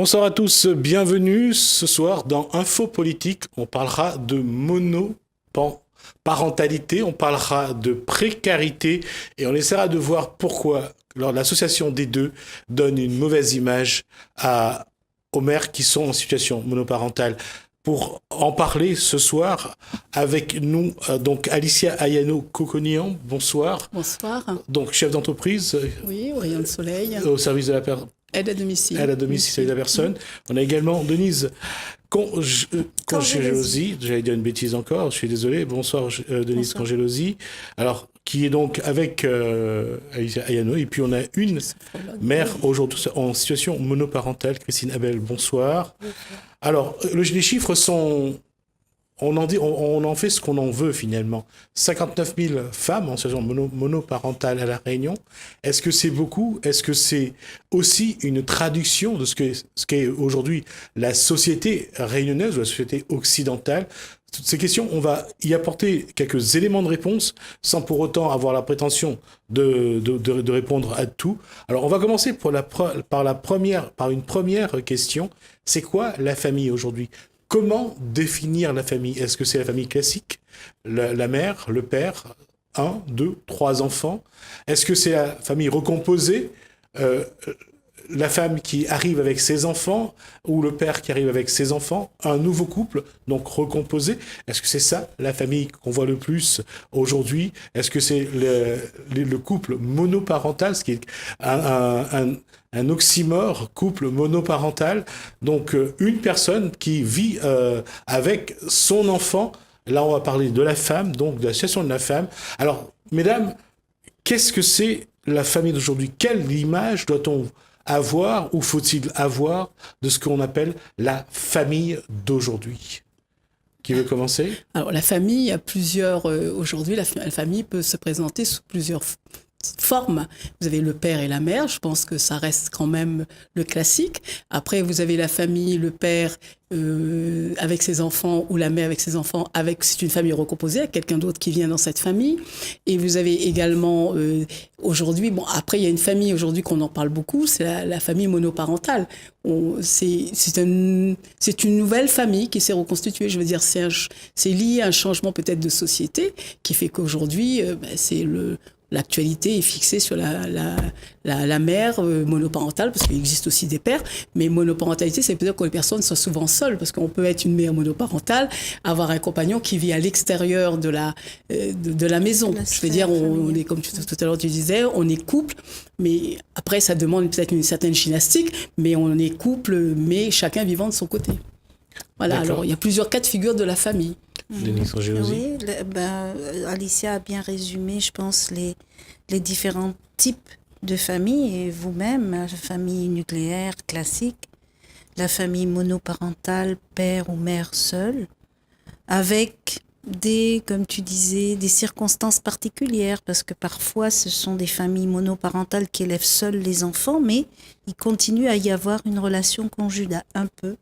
Bonsoir à tous, bienvenue. Ce soir dans Info Politique, on parlera de monoparentalité, on parlera de précarité et on essaiera de voir pourquoi l'association des deux donne une mauvaise image aux mères qui sont en situation monoparentale. Pour en parler ce soir, avec nous, donc Alicia Ayano-Kokonian, bonsoir. Bonsoir. Donc chef d'entreprise. Oui, au rayon de soleil. Au service de la Aide à domicile. Aide à domicile de la personne. On a également Denise Congelosi, j'allais dire une bêtise encore, je suis désolé. Bonsoir Denise Congelosi. Alors, qui est donc avec Alicia Ayano. Et puis on a une mère aujourd'hui en situation monoparentale, Christine Abel, bonsoir. Alors, les chiffres sont... On en fait ce qu'on en veut finalement. 59 000 femmes en situation monoparentale à La Réunion. Est-ce que c'est beaucoup? Est-ce que c'est aussi une traduction de ce qu'est aujourd'hui la société réunionnaise ou la société occidentale? Toutes ces questions, on va y apporter quelques éléments de réponse sans pour autant avoir la prétention de répondre à tout. Alors, on va commencer par une première question. C'est quoi la famille aujourd'hui? Comment définir la famille? Est-ce que c'est la famille classique, la mère, le père, 1, 2, 3 enfants? Est-ce que c'est la famille recomposée, la femme qui arrive avec ses enfants ou le père qui arrive avec ses enfants, un nouveau couple, donc recomposé? Est-ce que c'est ça la famille qu'on voit le plus aujourd'hui? Est-ce que c'est le couple monoparental, ce qui est un oxymore, couple monoparental, donc une personne qui vit avec son enfant? Là, on va parler de la femme, donc de la situation de la femme. Alors, mesdames, qu'est-ce que c'est la famille d'aujourd'hui? Quelle image doit-on avoir ou faut-il avoir de ce qu'on appelle la famille d'aujourd'hui? Qui veut commencer? Alors, la famille, il y a plusieurs... aujourd'hui, la famille peut se présenter sous plusieurs formes. Vous avez le père et la mère, je pense que ça reste quand même le classique. Après, vous avez la famille, le père avec ses enfants ou la mère avec ses enfants, c'est une famille recomposée, avec quelqu'un d'autre qui vient dans cette famille. Et vous avez également aujourd'hui, après il y a une famille aujourd'hui qu'on en parle beaucoup, c'est la famille monoparentale. C'est une nouvelle famille qui s'est reconstituée. Je veux dire, c'est lié à un changement peut-être de société qui fait qu'aujourd'hui, l'actualité est fixée sur la mère monoparentale, parce qu'il existe aussi des pères, mais monoparentalité, c'est peut-être que les personnes sont souvent seules, parce qu'on peut être une mère monoparentale, avoir un compagnon qui vit à l'extérieur de la maison. Je veux dire, on est, comme tout à l'heure tu disais, on est couple, mais après ça demande peut-être une certaine gymnastique, mais on est couple, mais chacun vivant de son côté. Voilà. D'accord. Alors il y a plusieurs cas de figure de la famille. Oui, Alicia a bien résumé, je pense, les différents types de familles. Et vous-même, la famille nucléaire classique, la famille monoparentale, père ou mère seule, avec comme tu disais, des circonstances particulières, parce que parfois ce sont des familles monoparentales qui élèvent seules les enfants, mais il continue à y avoir une relation conjugale, un peu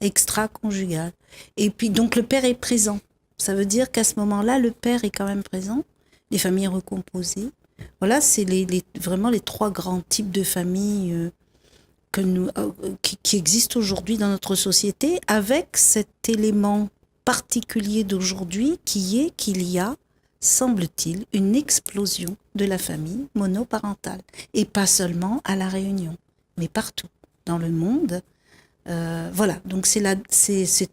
extra-conjugale. Et puis, donc, le père est présent. Ça veut dire qu'à ce moment-là, le père est quand même présent. Les familles recomposées. Voilà, c'est vraiment les 3 grands types de familles qui existent aujourd'hui dans notre société, avec cet élément particulier d'aujourd'hui qui est qu'il y a, semble-t-il, une explosion de la famille monoparentale. Et pas seulement à La Réunion, mais partout dans le monde. Voilà, donc c'est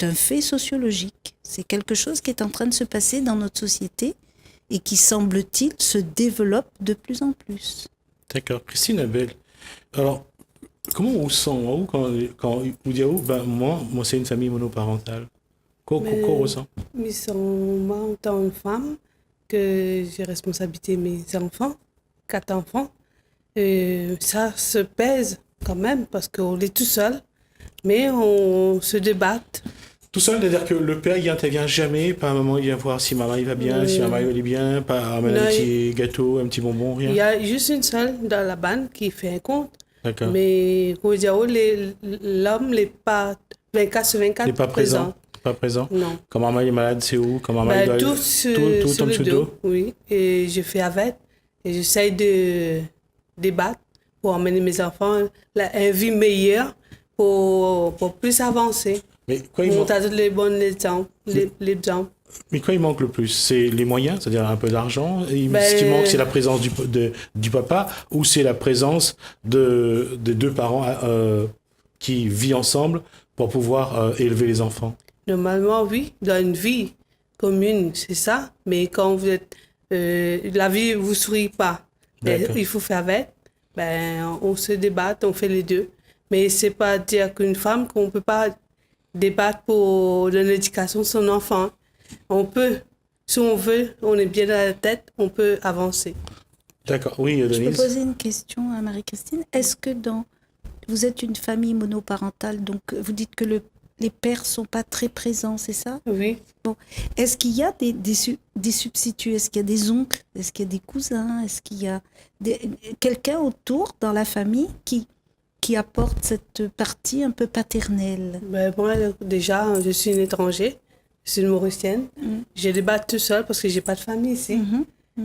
un fait sociologique. C'est quelque chose qui est en train de se passer dans notre société et qui, semble-t-il, se développe de plus en plus. D'accord. Christine Abel, alors, comment on sent quand on dit moi c'est une famille monoparentale? Comment on ressent? Mais moi, en tant que femme, que j'ai responsabilité mes enfants, 4 enfants, ça se pèse quand même parce qu'on est tout seul. Mais on se débat. Tout seul, c'est-à-dire que le père, il n'intervient jamais, pas un moment, il vient voir si maman il va bien, si maman il va bien, pas amener un petit gâteau, un petit bonbon, rien. Il y a juste une seule dans la bande qui fait un compte. D'accord. Mais l'homme n'est pas 24 sur 24 pas présent. Pas présent? Non. Quand maman est malade, c'est où? Quand maman doit... Tout tombe sur le dos. Oui, et je fais avec. Et j'essaie de débattre pour emmener mes enfants à une vie meilleure. pour plus avancer. Mais quoi On t'a donné les bons exemples. Mais quoi il manque le plus? C'est les moyens, c'est-à-dire un peu d'argent. Ce qui manque, c'est la présence du papa, ou c'est la présence de deux parents qui vivent ensemble pour pouvoir élever les enfants? Normalement, oui, dans une vie commune, c'est ça. Mais quand vous êtes... la vie ne vous sourit pas. Il faut faire avec. On se débat, on fait les deux. Mais c'est pas dire qu'une femme qu'on ne peut pas débattre pour l'éducation de son enfant. On peut, si on veut, on est bien dans la tête, on peut avancer. D'accord, oui, Denise. Je peux poser une question à Marie-Christine. Est-ce que vous êtes une famille monoparentale, donc vous dites que les pères sont pas très présents, c'est ça? Oui. Bon. Est-ce qu'il y a des substituts? Est-ce qu'il y a des oncles? Est-ce qu'il y a des cousins? Est-ce qu'il y a quelqu'un autour dans la famille qui apporte cette partie un peu paternelle? Moi, déjà, je suis une étrangère. Je suis une Mauricienne. Je débat tout seul parce que j'ai pas de famille ici.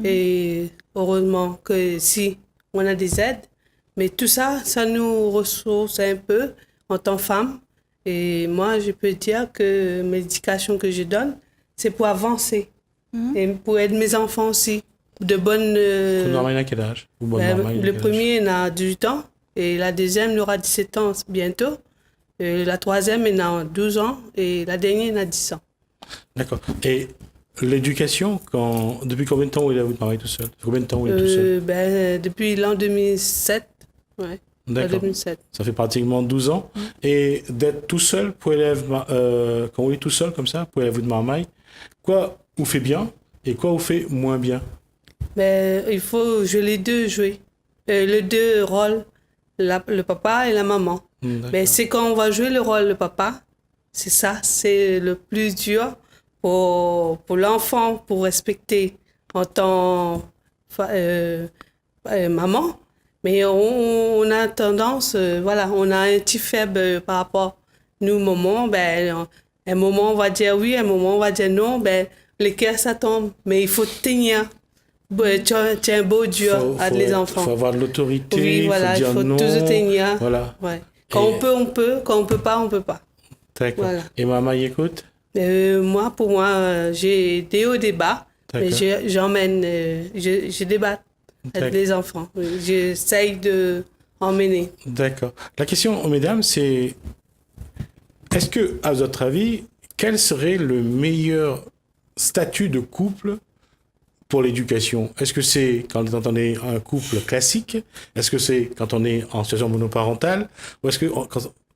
Et heureusement que si on a des aides, mais tout ça, ça nous ressource un peu en tant que femme. Et moi, je peux dire que l'éducation que je donne, c'est pour avancer et pour aider mes enfants aussi. De bonnes. Normal à quel âge? Le premier, il a 18 ans et la deuxième, il aura 17 ans bientôt. Et la troisième, il a 12 ans et la dernière, il a 10 ans. D'accord. Et l'éducation, depuis combien de temps il est votre mari tout seul? Combien de temps il est tout seul? Depuis l'an 2007. Ouais. D'accord. 2007. Ça fait pratiquement 12 ans. Et d'être tout seul pour élève, quand on est tout seul comme ça, pour élève de marmaille, quoi vous fait bien et quoi vous fait moins bien? Il faut jouer les deux, les deux rôles, le papa et la maman. Mais c'est quand on va jouer le rôle de papa, c'est ça, c'est le plus dur pour l'enfant, pour respecter en tant maman. Mais on a tendance, on a un petit faible par rapport à nous, maman. Un moment, on va dire oui, un moment, on va dire non. Les cœurs, ça tombe. Mais il faut tenir. Tu es un beau Dieu avec les enfants. Il faut avoir de l'autorité, oui, il faut dire toujours tenir. Voilà. Ouais. Quand on peut, on peut. Quand on peut pas, on peut pas. D'accord. Voilà. Et maman, y écoute? Pour moi, j'ai des hauts, des bas. Mais j'emmène, je débatte avec les enfants. J'essaye d'emmener. D'accord. La question, mesdames, c'est est-ce que, à votre avis, quel serait le meilleur statut de couple pour l'éducation? Est-ce que c'est quand on est un couple classique? Est-ce que c'est quand on est en situation monoparentale? Ou est-ce que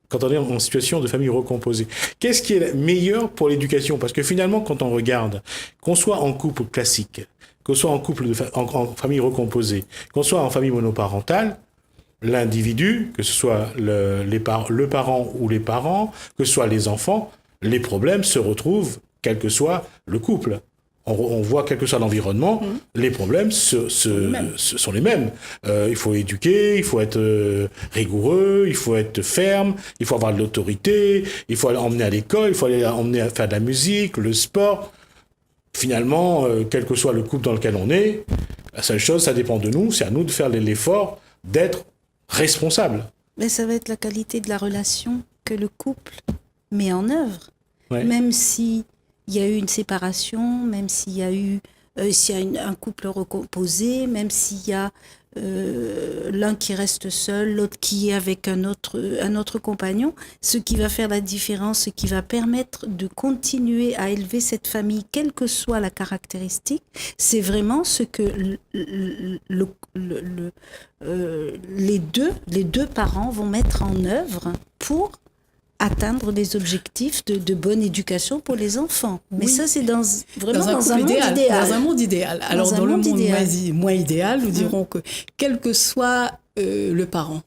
quand on est en situation de famille recomposée? Qu'est-ce qui est meilleur pour l'éducation? Parce que finalement, quand on regarde, qu'on soit en couple classique, qu'on soit en couple en famille recomposée, qu'on soit en famille monoparentale, l'individu, que ce soit le parent ou les parents, que ce soit les enfants, les problèmes se retrouvent quel que soit le couple. On voit quel que soit l'environnement, les problèmes sont les mêmes. Il faut éduquer, il faut être rigoureux, il faut être ferme, il faut avoir de l'autorité, il faut emmener à l'école, il faut emmener à faire de la musique, le sport. Finalement, quel que soit le couple dans lequel on est, la seule chose, ça dépend de nous, c'est à nous de faire l'effort d'être responsable. Mais ça va être la qualité de la relation que le couple met en œuvre. Ouais. Même si il y a eu une séparation, même s'il y a eu un couple recomposé, même s'il y a l'un qui reste seul, l'autre qui est avec un autre compagnon, ce qui va faire la différence, ce qui va permettre de continuer à élever cette famille, quelle que soit la caractéristique, c'est vraiment ce que les deux parents vont mettre en œuvre pour atteindre des objectifs de bonne éducation pour les enfants. Oui. Mais ça, c'est vraiment dans un monde idéal. Dans un monde idéal. Alors, dans le monde moins idéal, nous dirons que quel que soit le parent,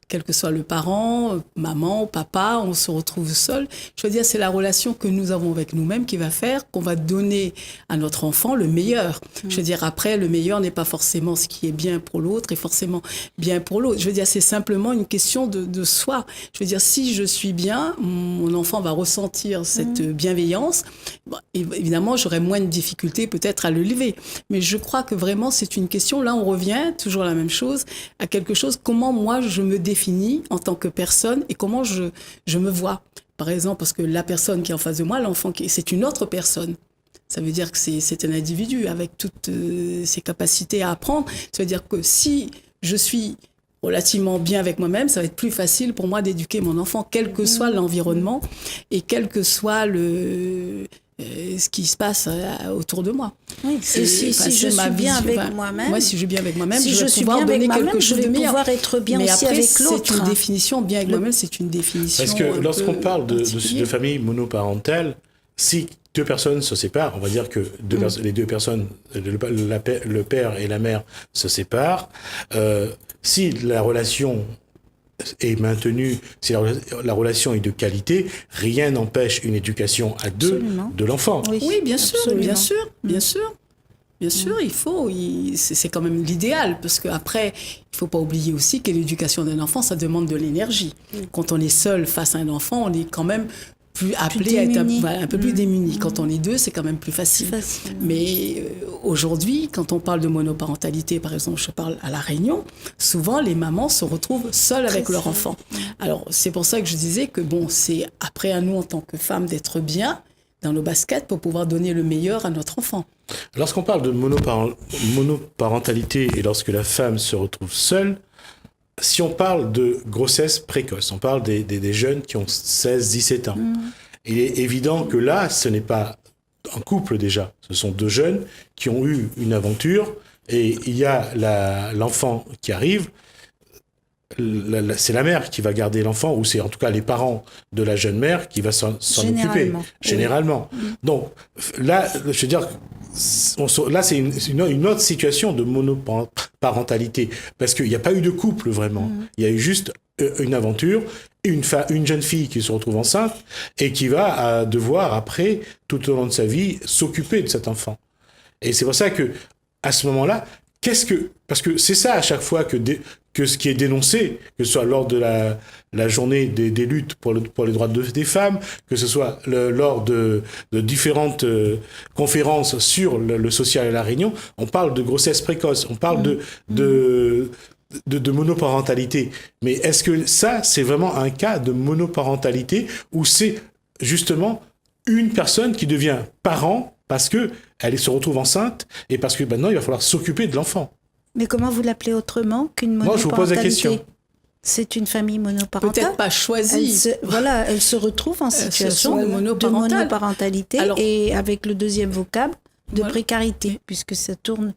quel que soit le parent, maman, papa, on se retrouve seul. Je veux dire, c'est la relation que nous avons avec nous-mêmes qui va faire qu'on va donner à notre enfant le meilleur. Je veux dire, après, le meilleur n'est pas forcément ce qui est bien pour l'autre et forcément bien pour l'autre. Je veux dire, c'est simplement une question de soi. Je veux dire, si je suis bien, mon enfant va ressentir cette bienveillance. Bon, évidemment, j'aurai moins de difficultés peut-être à le lever. Mais je crois que vraiment, c'est une question, là, on revient, toujours la même chose, à quelque chose, comment comment moi je me définis en tant que personne et comment je me vois. Par exemple, parce que la personne qui est en face de moi, l'enfant, c'est une autre personne. Ça veut dire que c'est un individu avec toutes ses capacités à apprendre. Ça veut dire que si je suis relativement bien avec moi-même, ça va être plus facile pour moi d'éduquer mon enfant, quel que soit l'environnement et quel que soit ce qui se passe autour de moi. Oui, si je suis bien avec moi-même, moi, si je suis bien avec moi-même, si je vais suis pouvoir bien donner avec quelque chose de meilleur. pouvoir être bien mais aussi après, avec l'autre. C'est une définition, bien avec moi-même, c'est une définition. Parce que lorsqu'on parle de famille monoparentale, si deux personnes se séparent, on va dire que les deux personnes, le père et la mère se séparent, si la relation est maintenue, si la relation est de qualité, rien n'empêche une éducation à deux de l'enfant. Oui, bien sûr, bien sûr, c'est quand même l'idéal, parce qu'après, il faut pas oublier aussi que l'éducation d'un enfant, ça demande de l'énergie. Quand on est seul face à un enfant, on est quand même plus appelé à être un peu plus démuni. Quand on est deux, c'est quand même plus facile. Mais aujourd'hui, quand on parle de monoparentalité, par exemple, je parle à La Réunion, souvent les mamans se retrouvent seules avec leur enfant. Alors, c'est pour ça que je disais que c'est après à nous, en tant que femmes, d'être bien dans nos baskets pour pouvoir donner le meilleur à notre enfant. Lorsqu'on parle de monoparentalité et lorsque la femme se retrouve seule, si on parle de grossesse précoce, on parle des jeunes qui ont 16-17 ans, il est évident que là, ce n'est pas un couple déjà. Ce sont deux jeunes qui ont eu une aventure et il y a l'enfant qui arrive. C'est la mère qui va garder l'enfant, ou c'est en tout cas les parents de la jeune mère qui va s'en occuper, généralement. Donc là, je veux dire, là c'est une autre situation de monoparentalité, parce qu'il n'y a pas eu de couple vraiment. Il y a eu juste une aventure, une jeune fille qui se retrouve enceinte et qui va devoir après, tout au long de sa vie, s'occuper de cet enfant. Et c'est pour ça que à ce moment-là, parce que c'est ça à chaque fois que ce qui est dénoncé, que ce soit lors de la journée des luttes pour les droits des femmes, que ce soit lors de différentes conférences sur le social à La Réunion, on parle de grossesse précoce, on parle de monoparentalité. Mais est-ce que ça, c'est vraiment un cas de monoparentalité ou c'est justement une personne qui devient parent parce que elle se retrouve enceinte et parce que maintenant il va falloir s'occuper de l'enfant? Mais comment vous l'appelez autrement qu'une monoparentalité? Moi, je vous pose la question. C'est une famille monoparentale. Peut-être pas choisie. Elle se retrouve en situation de monoparentalité et avec le deuxième vocable de précarité, puisque ça tourne.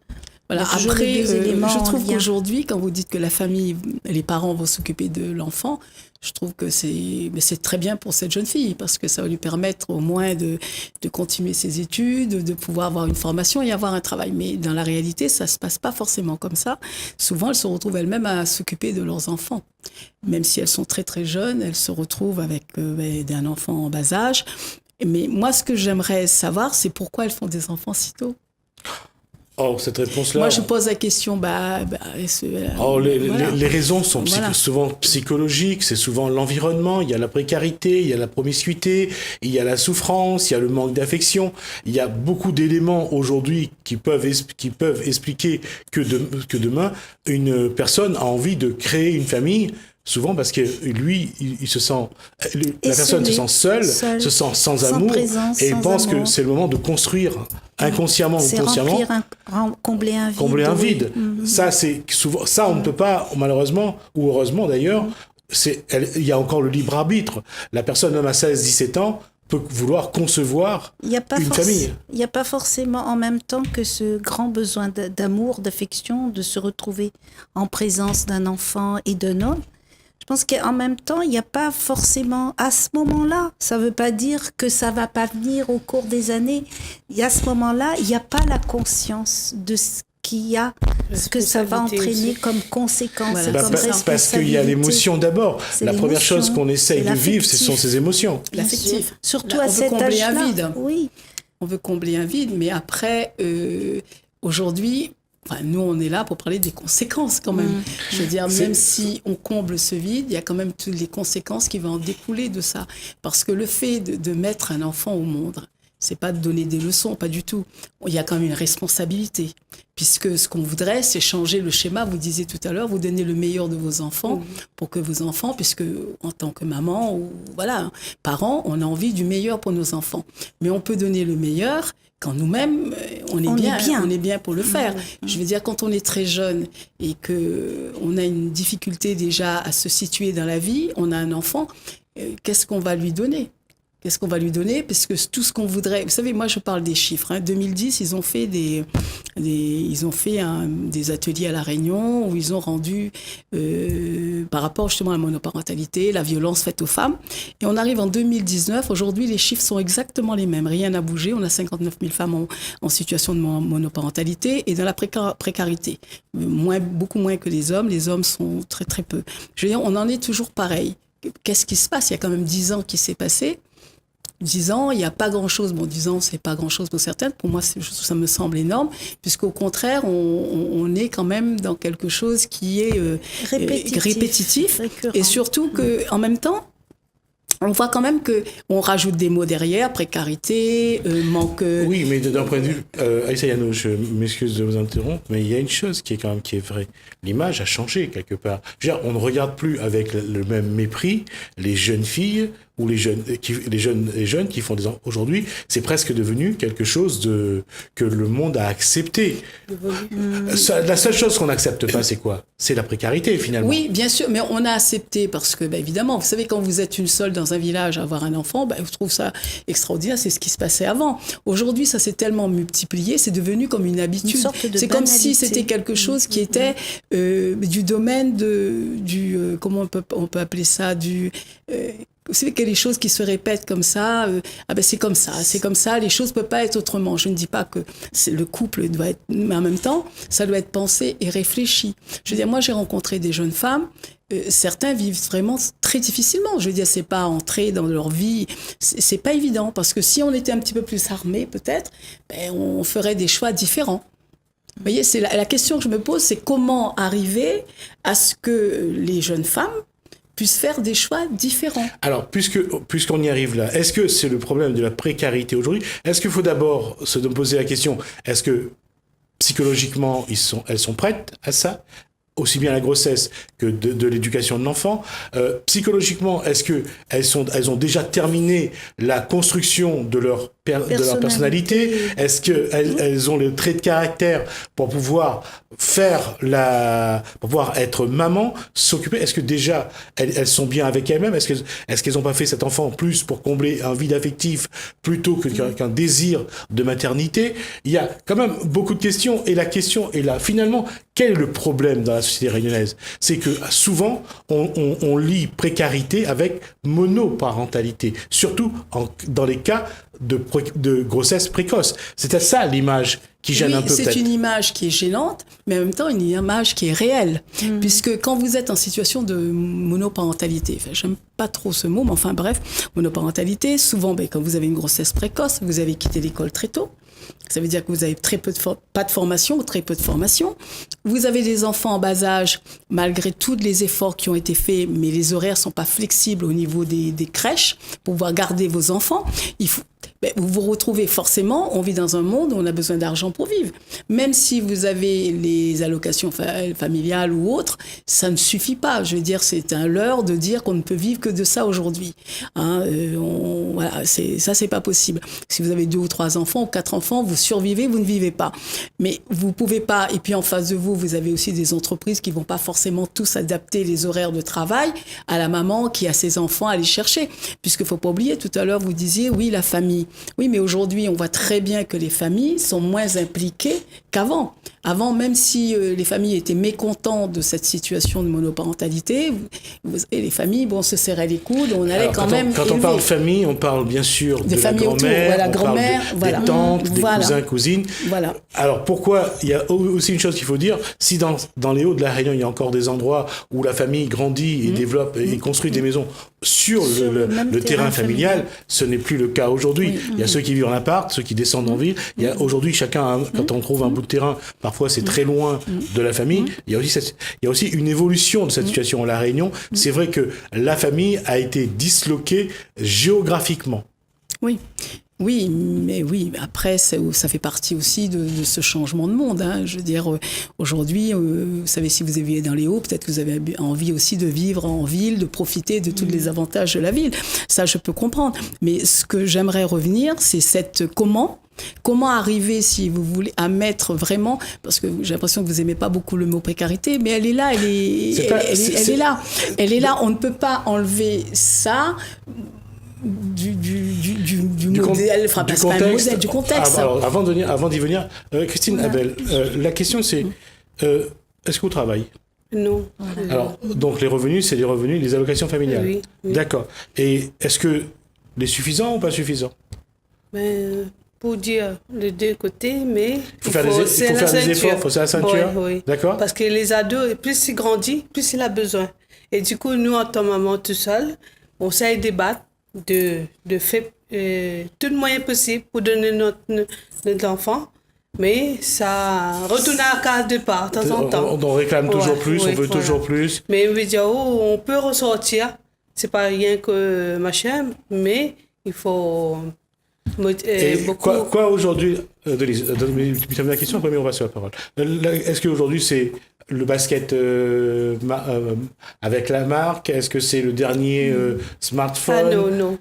Voilà. Après, je trouve qu'aujourd'hui, quand vous dites que la famille, les parents vont s'occuper de l'enfant, je trouve que c'est très bien pour cette jeune fille, parce que ça va lui permettre au moins de continuer ses études, de pouvoir avoir une formation et avoir un travail. Mais dans la réalité, ça se passe pas forcément comme ça. Souvent, elles se retrouvent elles-mêmes à s'occuper de leurs enfants. Même si elles sont très très jeunes, elles se retrouvent avec un enfant en bas âge. Mais moi, ce que j'aimerais savoir, c'est pourquoi elles font des enfants si tôt. Oh, cette réponse-là... Moi, je pose la question, les raisons sont souvent psychologiques, c'est souvent l'environnement, il y a la précarité, il y a la promiscuité, il y a la souffrance, il y a le manque d'affection. Il y a beaucoup d'éléments aujourd'hui qui peuvent expliquer que demain, une personne a envie de créer une famille, souvent parce que lui, la personne se sent seule, se sent sans amour, présence, et pense que c'est le moment de construire inconsciemment ou consciemment, combler un vide. Oui. Ça, c'est souvent, on ne peut pas, malheureusement ou heureusement d'ailleurs, il y a encore le libre arbitre. La personne même à 16-17 ans peut vouloir concevoir une famille. Il n'y a pas forcément en même temps que ce grand besoin d'amour, d'affection, de se retrouver en présence d'un enfant et d'un homme. Je pense qu'en même temps, il n'y a pas forcément, à ce moment-là, ça ne veut pas dire que ça ne va pas venir au cours des années. À ce moment-là, il n'y a pas la conscience de ce qu'il y a, ce que ça va entraîner comme conséquence. Voilà. Parce qu'il y a l'émotion d'abord. La première chose qu'on essaye de vivre, ce sont ces émotions. L'affectif. Surtout à cet âge-là. On veut combler un vide. Oui. On veut combler un vide, mais après, aujourd'hui... nous, on est là pour parler des conséquences quand même. Je veux dire, même si on comble ce vide, il y a quand même toutes les conséquences qui vont en découler de ça. Parce que le fait de mettre un enfant au monde, C'est pas de donner des leçons, pas du tout. Il y a quand même une responsabilité. Puisque ce qu'on voudrait, c'est changer le schéma. Vous disiez tout à l'heure, vous donnez le meilleur de vos enfants pour que vos enfants, puisque en tant que maman ou voilà, parents, on a envie du meilleur pour nos enfants. Mais on peut donner le meilleur quand nous-mêmes, on est bien pour le faire. Je veux dire, quand on est très jeune et que on a une difficulté déjà à se situer dans la vie, on a un enfant, qu'est-ce qu'on va lui donner ? Qu'est-ce qu'on va lui donner ? Parce que tout ce qu'on voudrait... Vous savez, moi, je parle des chiffres. 2010, ils ont fait des ateliers à La Réunion où ils ont rendu, par rapport justement à la monoparentalité, la violence faite aux femmes. Et on arrive en 2019. Aujourd'hui, les chiffres sont exactement les mêmes. Rien n'a bougé. On a 59 000 femmes en situation de monoparentalité et dans la précarité. Beaucoup moins que les hommes. Les hommes sont très, très peu. Je veux dire, on en est toujours pareil. Qu'est-ce qui se passe ? Il y a quand même 10 ans qui s'est passé. 10 ans, il n'y a pas grand-chose. Bon, 10 ans, c'est pas grand-chose pour certaines. Pour moi, ça me semble énorme, puisqu'au contraire, on est quand même dans quelque chose qui est répétitif. Et surtout qu'en même temps, on voit quand même qu'on rajoute des mots derrière, précarité, manque... Oui, mais d'un point de vue... Aïssa Yano, je m'excuse de vous interrompre, mais il y a une chose qui est vraie. L'image a changé quelque part. On ne regarde plus avec le même mépris les jeunes filles ou les jeunes qui font des enfants. Aujourd'hui, c'est presque devenu quelque chose que le monde a accepté. La seule chose qu'on n'accepte pas, c'est quoi ? C'est la précarité, finalement. Oui, bien sûr, mais on a accepté parce que, évidemment, vous savez, quand vous êtes une seule dans un village à avoir un enfant, je trouve ça extraordinaire, c'est ce qui se passait avant. Aujourd'hui, ça s'est tellement multiplié, c'est devenu comme une habitude. C'est comme si c'était quelque chose qui était du domaine comment on peut appeler ça, vous savez qu'il y a des choses qui se répètent comme ça, c'est comme ça, les choses ne peuvent pas être autrement. Je ne dis pas que le couple doit être, mais en même temps, ça doit être pensé et réfléchi. Je veux dire, moi j'ai rencontré des jeunes femmes, certains vivent vraiment très difficilement. Je veux dire, c'est pas entrer dans leur vie, c'est pas évident, parce que si on était un petit peu plus armés, peut-être, on ferait des choix différents. Vous voyez, c'est la question que je me pose, c'est comment arriver à ce que les jeunes femmes puissent faire des choix différents. Alors, puisqu'on y arrive là, est-ce que c'est le problème de la précarité aujourd'hui ? Est-ce qu'il faut d'abord se poser la question, est-ce que psychologiquement, elles sont prêtes à ça ? Aussi bien la grossesse que de l'éducation de l'enfant. Psychologiquement, est-ce qu'elles ont déjà terminé la construction de leur personnalité ? Est-ce qu'elles ont le trait de caractère pour pouvoir pour pouvoir être maman, s'occuper ? Est-ce que déjà elles sont bien avec elles-mêmes ? Est-ce qu'elles n'ont pas fait cet enfant plus pour combler un vide affectif plutôt qu'un désir de maternité ? Il y a quand même beaucoup de questions, et la question est là. Finalement, quel est le problème dans la société réunionnaise ? C'est que souvent, on lie précarité avec monoparentalité, surtout dans les cas de grossesse précoce. C'est à ça l'image qui gêne un peu peut-être. C'est une image qui est gênante, mais en même temps une image qui est réelle. Puisque quand vous êtes en situation de monoparentalité, j'aime pas trop ce mot, mais enfin bref, monoparentalité, souvent quand vous avez une grossesse précoce, vous avez quitté l'école très tôt. Ça veut dire que vous avez pas de formation ou très peu de formation. Vous avez des enfants en bas âge, malgré tous les efforts qui ont été faits, mais les horaires sont pas flexibles au niveau des crèches pour pouvoir garder vos enfants. Vous vous retrouvez forcément, on vit dans un monde où on a besoin d'argent pour vivre. Même si vous avez les allocations familiales ou autres, ça ne suffit pas. Je veux dire, c'est un leurre de dire qu'on ne peut vivre que de ça aujourd'hui. Voilà, c'est pas possible. Si vous avez 2 ou 3 enfants ou 4 enfants, vous survivez, vous ne vivez pas. Mais vous pouvez pas. Et puis en face de vous, vous avez aussi des entreprises qui vont pas forcément tous adapter les horaires de travail à la maman qui a ses enfants à aller chercher. Puisque faut pas oublier, tout à l'heure vous disiez, oui, la famille. Oui, mais aujourd'hui, on voit très bien que les familles sont moins impliquées qu'avant. Avant, même si les familles étaient mécontentes de cette situation de monoparentalité, les familles, se serraient les coudes, on allait quand même Quand on parle famille, on parle bien sûr de la grand-mère, des tantes, des cousins, cousines. Voilà. Alors pourquoi, il y a aussi une chose qu'il faut dire, si dans les Hauts de la Réunion, il y a encore des endroits où la famille grandit et développe et construit des maisons sur le terrain familial, ce n'est plus le cas aujourd'hui. Il y a ceux qui vivent en appart, ceux qui descendent en ville. Il y a aujourd'hui chacun, quand on trouve un bout de terrain, parfois c'est très loin de la famille. Il y a aussi une évolution de cette situation à La Réunion. C'est vrai que la famille a été disloquée géographiquement. Oui. Oui, mais après, ça fait partie aussi de ce changement de monde. Hein. Je veux dire, aujourd'hui, vous savez, si vous vivez dans les Hauts, peut-être que vous avez envie aussi de vivre en ville, de profiter de tous les avantages de la ville. Ça, je peux comprendre. Mais ce que j'aimerais revenir, c'est comment arriver, si vous voulez, à mettre vraiment, parce que j'ai l'impression que vous n'aimez pas beaucoup le mot précarité, mais elle est là, elle est là. Elle est là, on ne peut pas enlever ça du modèle, enfin, du c'est pas un modèle, du contexte. Alors, avant d'y venir, Christine Abel, la question c'est, est-ce que vous travaillez ? Non. Alors, donc les revenus, c'est les revenus, les allocations familiales. Oui. D'accord. Et est-ce que les suffisants ou pas suffisants ? Pour dire les deux côtés, mais il faut faire des efforts, il faut faire la ceinture. Oui. D'accord. Parce que les ados, plus ils grandissent, plus il a besoin. Et du coup, nous, en tant que maman tout seul, on s'est débattre de faire tout le moyen possible pour donner notre enfant. Mais ça retourne à la case de départ, de temps en temps. On réclame toujours plus, on veut toujours plus. Mais on veut dire, on peut ressortir. C'est pas rien que machin, mais il faut... Quoi aujourd'hui, Denise, tu me termines la question, après on va sur la parole. Est-ce qu'aujourd'hui c'est le basket avec la marque? Est-ce que c'est le dernier smartphone? Ah non.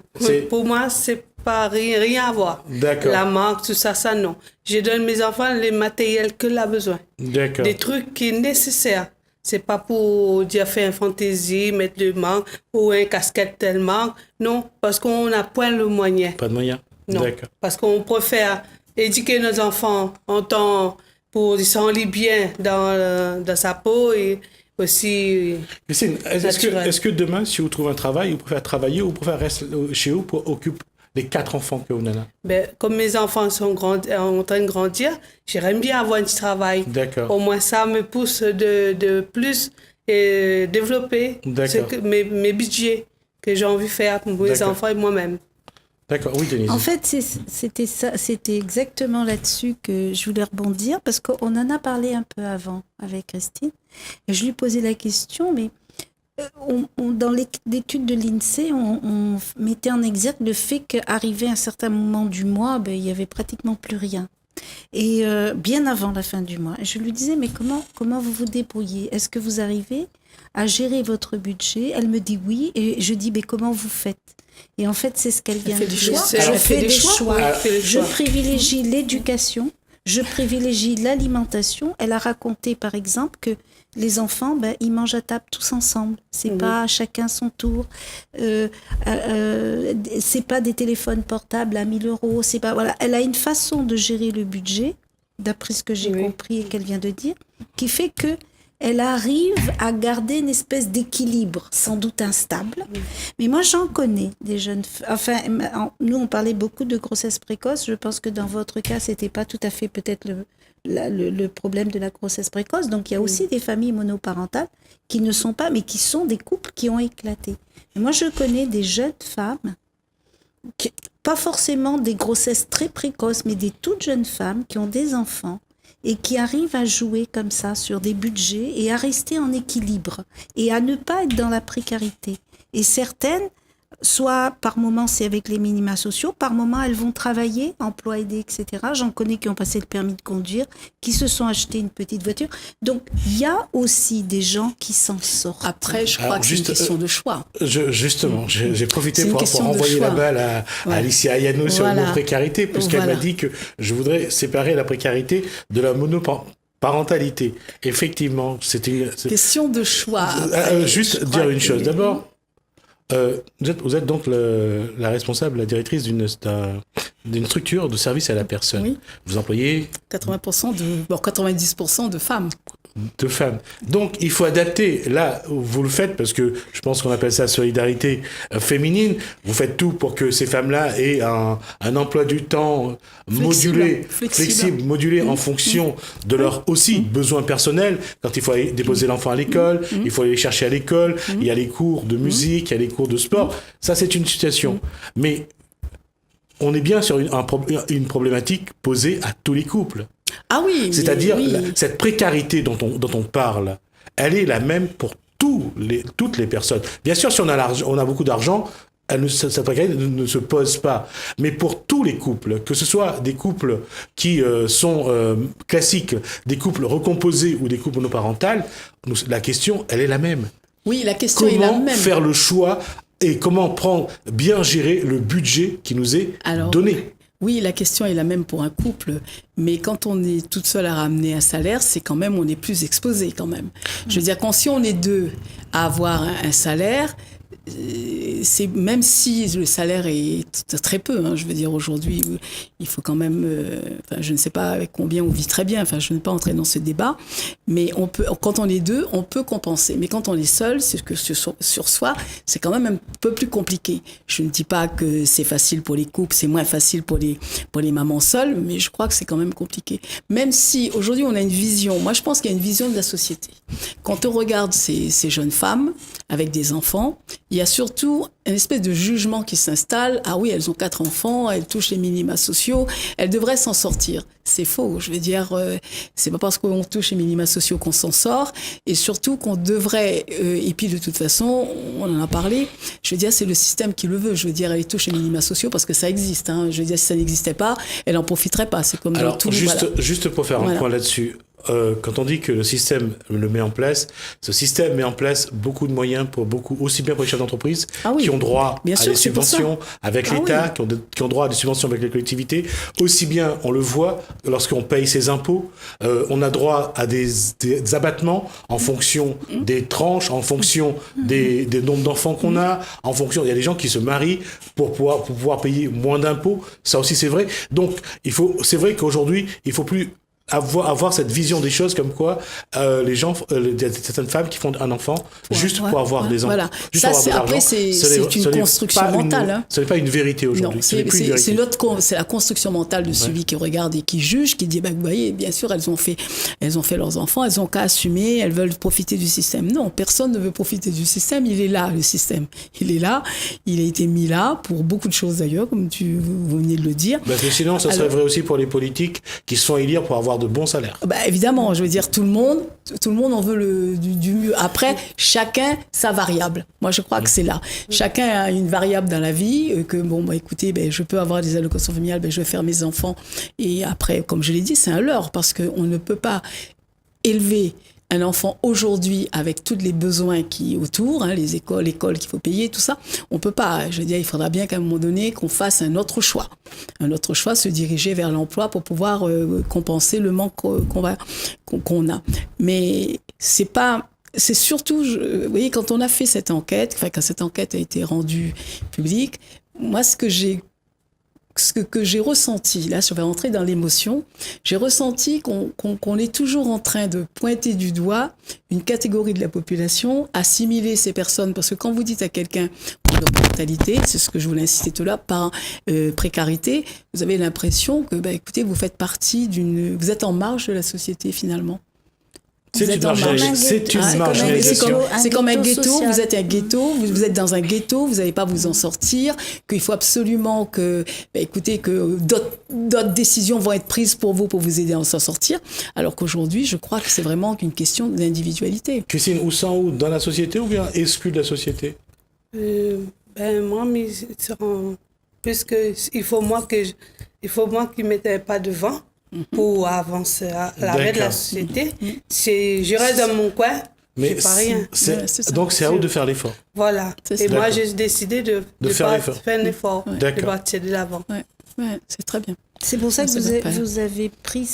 Pour moi, c'est pas rien à voir. D'accord. La marque, tout ça, non. Je donne mes enfants les matériels que a besoin. D'accord. Des trucs qui sont nécessaires. C'est pas pour dire faire une fantaisie, mettre le manque ou un casquette tel marque. Non, parce qu'on n'a point le moyen. Pas de moyen. Non, d'accord. Parce qu'on préfère éduquer nos enfants en temps pour qu'ils s'enlient bien dans sa peau et aussi... Christine, est-ce que demain, si vous trouvez un travail, vous préférez travailler ou vous préférez rester chez vous pour occuper les 4 enfants que vous avez là? Comme mes enfants sont en train de grandir, j'aimerais bien avoir un petit travail. D'accord. Au moins ça me pousse de plus et développer mes budgets que j'ai envie de faire pour mes enfants et moi-même. D'accord, oui, Denise. En fait, c'était exactement là-dessus que je voulais rebondir, parce qu'on en a parlé un peu avant avec Christine, et je lui posais la question, mais dans l'étude de l'INSEE, on mettait en exergue le fait qu'arrivé à un certain moment du mois, il n'y avait pratiquement plus rien. Et bien avant la fin du mois. Et je lui disais, mais comment vous vous débrouillez? Est-ce que vous arrivez à gérer votre budget? Elle me dit oui, et je dis, mais comment vous faites? Et en fait, c'est ce qu'elle vient de dire. Je fais des choix. Je privilégie l'éducation, je privilégie l'alimentation. Elle a raconté, par exemple, que les enfants, ils mangent à table tous ensemble. C'est pas chacun son tour. C'est pas des téléphones portables à 1 000 €. C'est pas, voilà. Elle a une façon de gérer le budget, d'après ce que j'ai compris et qu'elle vient de dire, qui fait que elle arrive à garder une espèce d'équilibre, sans doute instable. Mais moi, j'en connais des jeunes... Enfin, nous, on parlait beaucoup de grossesse précoce. Je pense que dans votre cas, c'était pas tout à fait peut-être le problème de la grossesse précoce. Donc, il y a aussi des familles monoparentales qui ne sont pas, mais qui sont des couples qui ont éclaté. Et moi, je connais des jeunes femmes, pas forcément des grossesses très précoces, mais des toutes jeunes femmes qui ont des enfants, et qui arrivent à jouer comme ça sur des budgets et à rester en équilibre et à ne pas être dans la précarité. Et certaines, soit par moment c'est avec les minima sociaux, par moment elles vont travailler, emploi aidé, etc. J'en connais qui ont passé le permis de conduire, qui se sont acheté une petite voiture. Donc il y a aussi des gens qui s'en sortent. Après, je crois que c'est une question de choix. Justement, j'ai profité pour renvoyer la balle à Alicia Ayano sur le mot précarité, puisqu'elle m'a dit que je voudrais séparer la précarité de la monoparentalité. Effectivement, c'était... Question de choix. Juste dire une chose. D'abord, vous êtes donc la responsable, la directrice d'une structure de service à la personne. Oui. Vous employez 90% de femmes. De femmes. Donc, il faut adapter. Là, vous le faites parce que je pense qu'on appelle ça solidarité féminine. Vous faites tout pour que ces femmes-là aient un emploi du temps flexible, modulé en fonction de leurs aussi besoins personnels. Quand il faut aller déposer l'enfant à l'école, il faut aller les chercher à l'école, il y a les cours de musique, il y a les cours de sport. Ça, c'est une situation. Mais on est bien sur une problématique posée à tous les couples. Ah oui. C'est-à-dire, cette précarité dont on parle, elle est la même pour toutes les personnes. Bien sûr, si on a beaucoup d'argent, cette précarité ne se pose pas. Mais pour tous les couples, que ce soit des couples qui sont classiques, des couples recomposés ou des couples monoparentales, la question, elle est la même. Oui, la question est la même. Comment faire le choix et comment bien gérer le budget qui nous est donné? Oui, la question est la même pour un couple, mais quand on est toute seule à ramener un salaire, c'est quand même, on est plus exposé quand même. Je veux dire, si on est deux à avoir un salaire, c'est même si le salaire est très peu, hein, je veux dire aujourd'hui il faut quand même je ne sais pas avec combien on vit très bien, je ne vais pas entrer dans ce débat, mais on peut, quand on est deux on peut compenser, mais quand on est seul, c'est que sur soi c'est quand même un peu plus compliqué. Je ne dis pas que c'est facile pour les couples, c'est moins facile pour les mamans seules, mais je crois que c'est quand même compliqué, même si aujourd'hui on a une vision. Moi je pense qu'il y a une vision de la société. Quand on regarde ces jeunes femmes avec des enfants, il y a surtout une espèce de jugement qui s'installe. Ah oui, elles ont 4 enfants, elles touchent les minima sociaux, elles devraient s'en sortir. C'est faux. Je veux dire, c'est pas parce qu'on touche les minima sociaux qu'on s'en sort, et surtout qu'on devrait, et puis de toute façon, on en a parlé, je veux dire, c'est le système qui le veut. Je veux dire, elle touche les minima sociaux parce que ça existe. Hein. Je veux dire, si ça n'existait pas, elle en profiterait pas. C'est comme dans tout. Juste pour faire un point là-dessus. Quand on dit que le système le met en place, ce système met en place beaucoup de moyens aussi bien pour les chefs d'entreprise qui ont droit à des subventions avec l'État, qui ont droit à des subventions avec les collectivités, aussi bien on le voit lorsqu'on paye ses impôts, on a droit à des abattements en fonction des tranches, en fonction des nombres d'enfants qu'on a, en fonction, il y a des gens qui se marient pour pouvoir payer moins d'impôts, ça aussi c'est vrai. Donc c'est vrai qu'aujourd'hui il faut plus avoir cette vision des choses comme quoi les gens, certaines femmes qui font un enfant juste pour avoir des enfants. Voilà. Ça, après, c'est une construction mentale. Ce n'est pas une vérité aujourd'hui. C'est la construction mentale de celui qui regarde et qui juge, qui dit, vous voyez, bien sûr, elles ont fait leurs enfants, elles ont qu'à assumer, elles veulent profiter du système. Non, personne ne veut profiter du système. Il est là, le système. Il est là. Il a été mis là pour beaucoup de choses d'ailleurs, comme vous venez de le dire. Mais sinon, ça serait vrai aussi pour les politiques qui se font élire pour avoir de bons salaires. Évidemment, je veux dire, tout le monde en veut du mieux. Après, chacun sa variable. Moi, je crois que c'est là. Chacun a une variable dans la vie, que écoutez, je peux avoir des allocations familiales, je vais faire mes enfants. Et après, comme je l'ai dit, c'est un leurre, parce qu'on ne peut pas élever un enfant aujourd'hui avec tous les besoins qui autour, les écoles qu'il faut payer, tout ça, on peut pas. Je veux dire, il faudra bien qu'à un moment donné qu'on fasse un autre choix, se diriger vers l'emploi pour pouvoir compenser le manque qu'on a. Mais c'est surtout, vous voyez, quand on a fait cette enquête, quand cette enquête a été rendue publique, moi ce que j'ai ressenti, là, je vais rentrer dans l'émotion, j'ai ressenti qu'on est toujours en train de pointer du doigt une catégorie de la population, assimiler ces personnes, parce que quand vous dites à quelqu'un monoparentalité, c'est ce que je voulais insister tout là, par précarité, vous avez l'impression que, écoutez, vous faites partie vous êtes en marge de la société finalement. C'est une marginalisation. C'est comme un ghetto, vous êtes un ghetto, vous êtes dans un ghetto, vous n'allez pas vous en sortir, qu'il faut absolument que d'autres décisions vont être prises pour vous aider à s'en sortir, alors qu'aujourd'hui, je crois que c'est vraiment une question d'individualité. Christine, où dans la société ou bien exclue de la société? Moi, puisque il faut moi qu'ils ne mettent pas devant pour avancer avec la société. Je reste dans mon coin, je ne fais pas rien. Donc c'est à vous de faire l'effort. Voilà. Et moi, j'ai décidé de faire un effort, de partir de l'avant. Ouais, c'est très bien. C'est pour ça que vous avez pris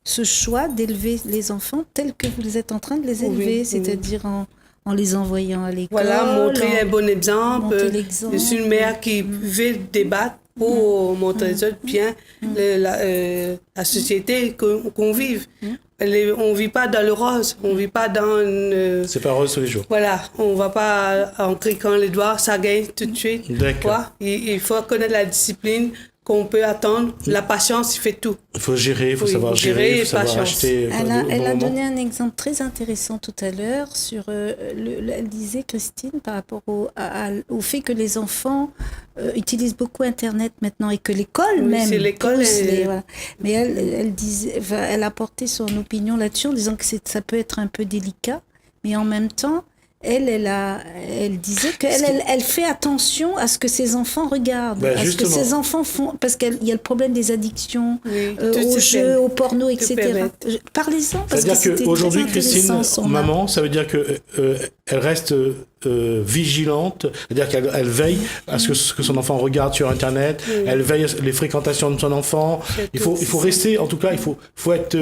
ce choix d'élever les enfants tels que vous êtes en train de les élever, c'est-à-dire en les envoyant à l'école. Voilà, montrer un bon exemple. Je suis une mère qui veut débattre pour montrer bien la société qu'on vive. On ne vit pas dans le rose, on ne vit pas dans... C'est pas rose tous les jours. Voilà, on ne va pas en cliquant les doigts, ça gagne tout de suite. D'accord. Il faut connaître la discipline qu'on peut attendre. La patience, il fait tout. Il faut gérer, il faut savoir gérer, il faut savoir acheter. Elle a donné un exemple très intéressant tout à l'heure sur, elle disait, Christine, par rapport au fait que les enfants utilisent beaucoup Internet maintenant et que l'école même. C'est l'école. Voilà. Mais elle disait, elle a porté son opinion là-dessus en disant que ça peut être un peu délicat, mais en même temps, elle disait qu'elle fait attention à ce que ses enfants regardent, à ce que ses enfants font, parce qu'il y a le problème des addictions, aux jeux, au porno, etc. Parlez-en, parce que c'était qu'aujourd'hui, très intéressant, Christine, maman, ça veut dire que elle reste vigilante, c'est-à-dire qu'elle veille à ce que son enfant regarde sur Internet, elle veille les fréquentations de son enfant. Il faut rester, en tout cas, il faut être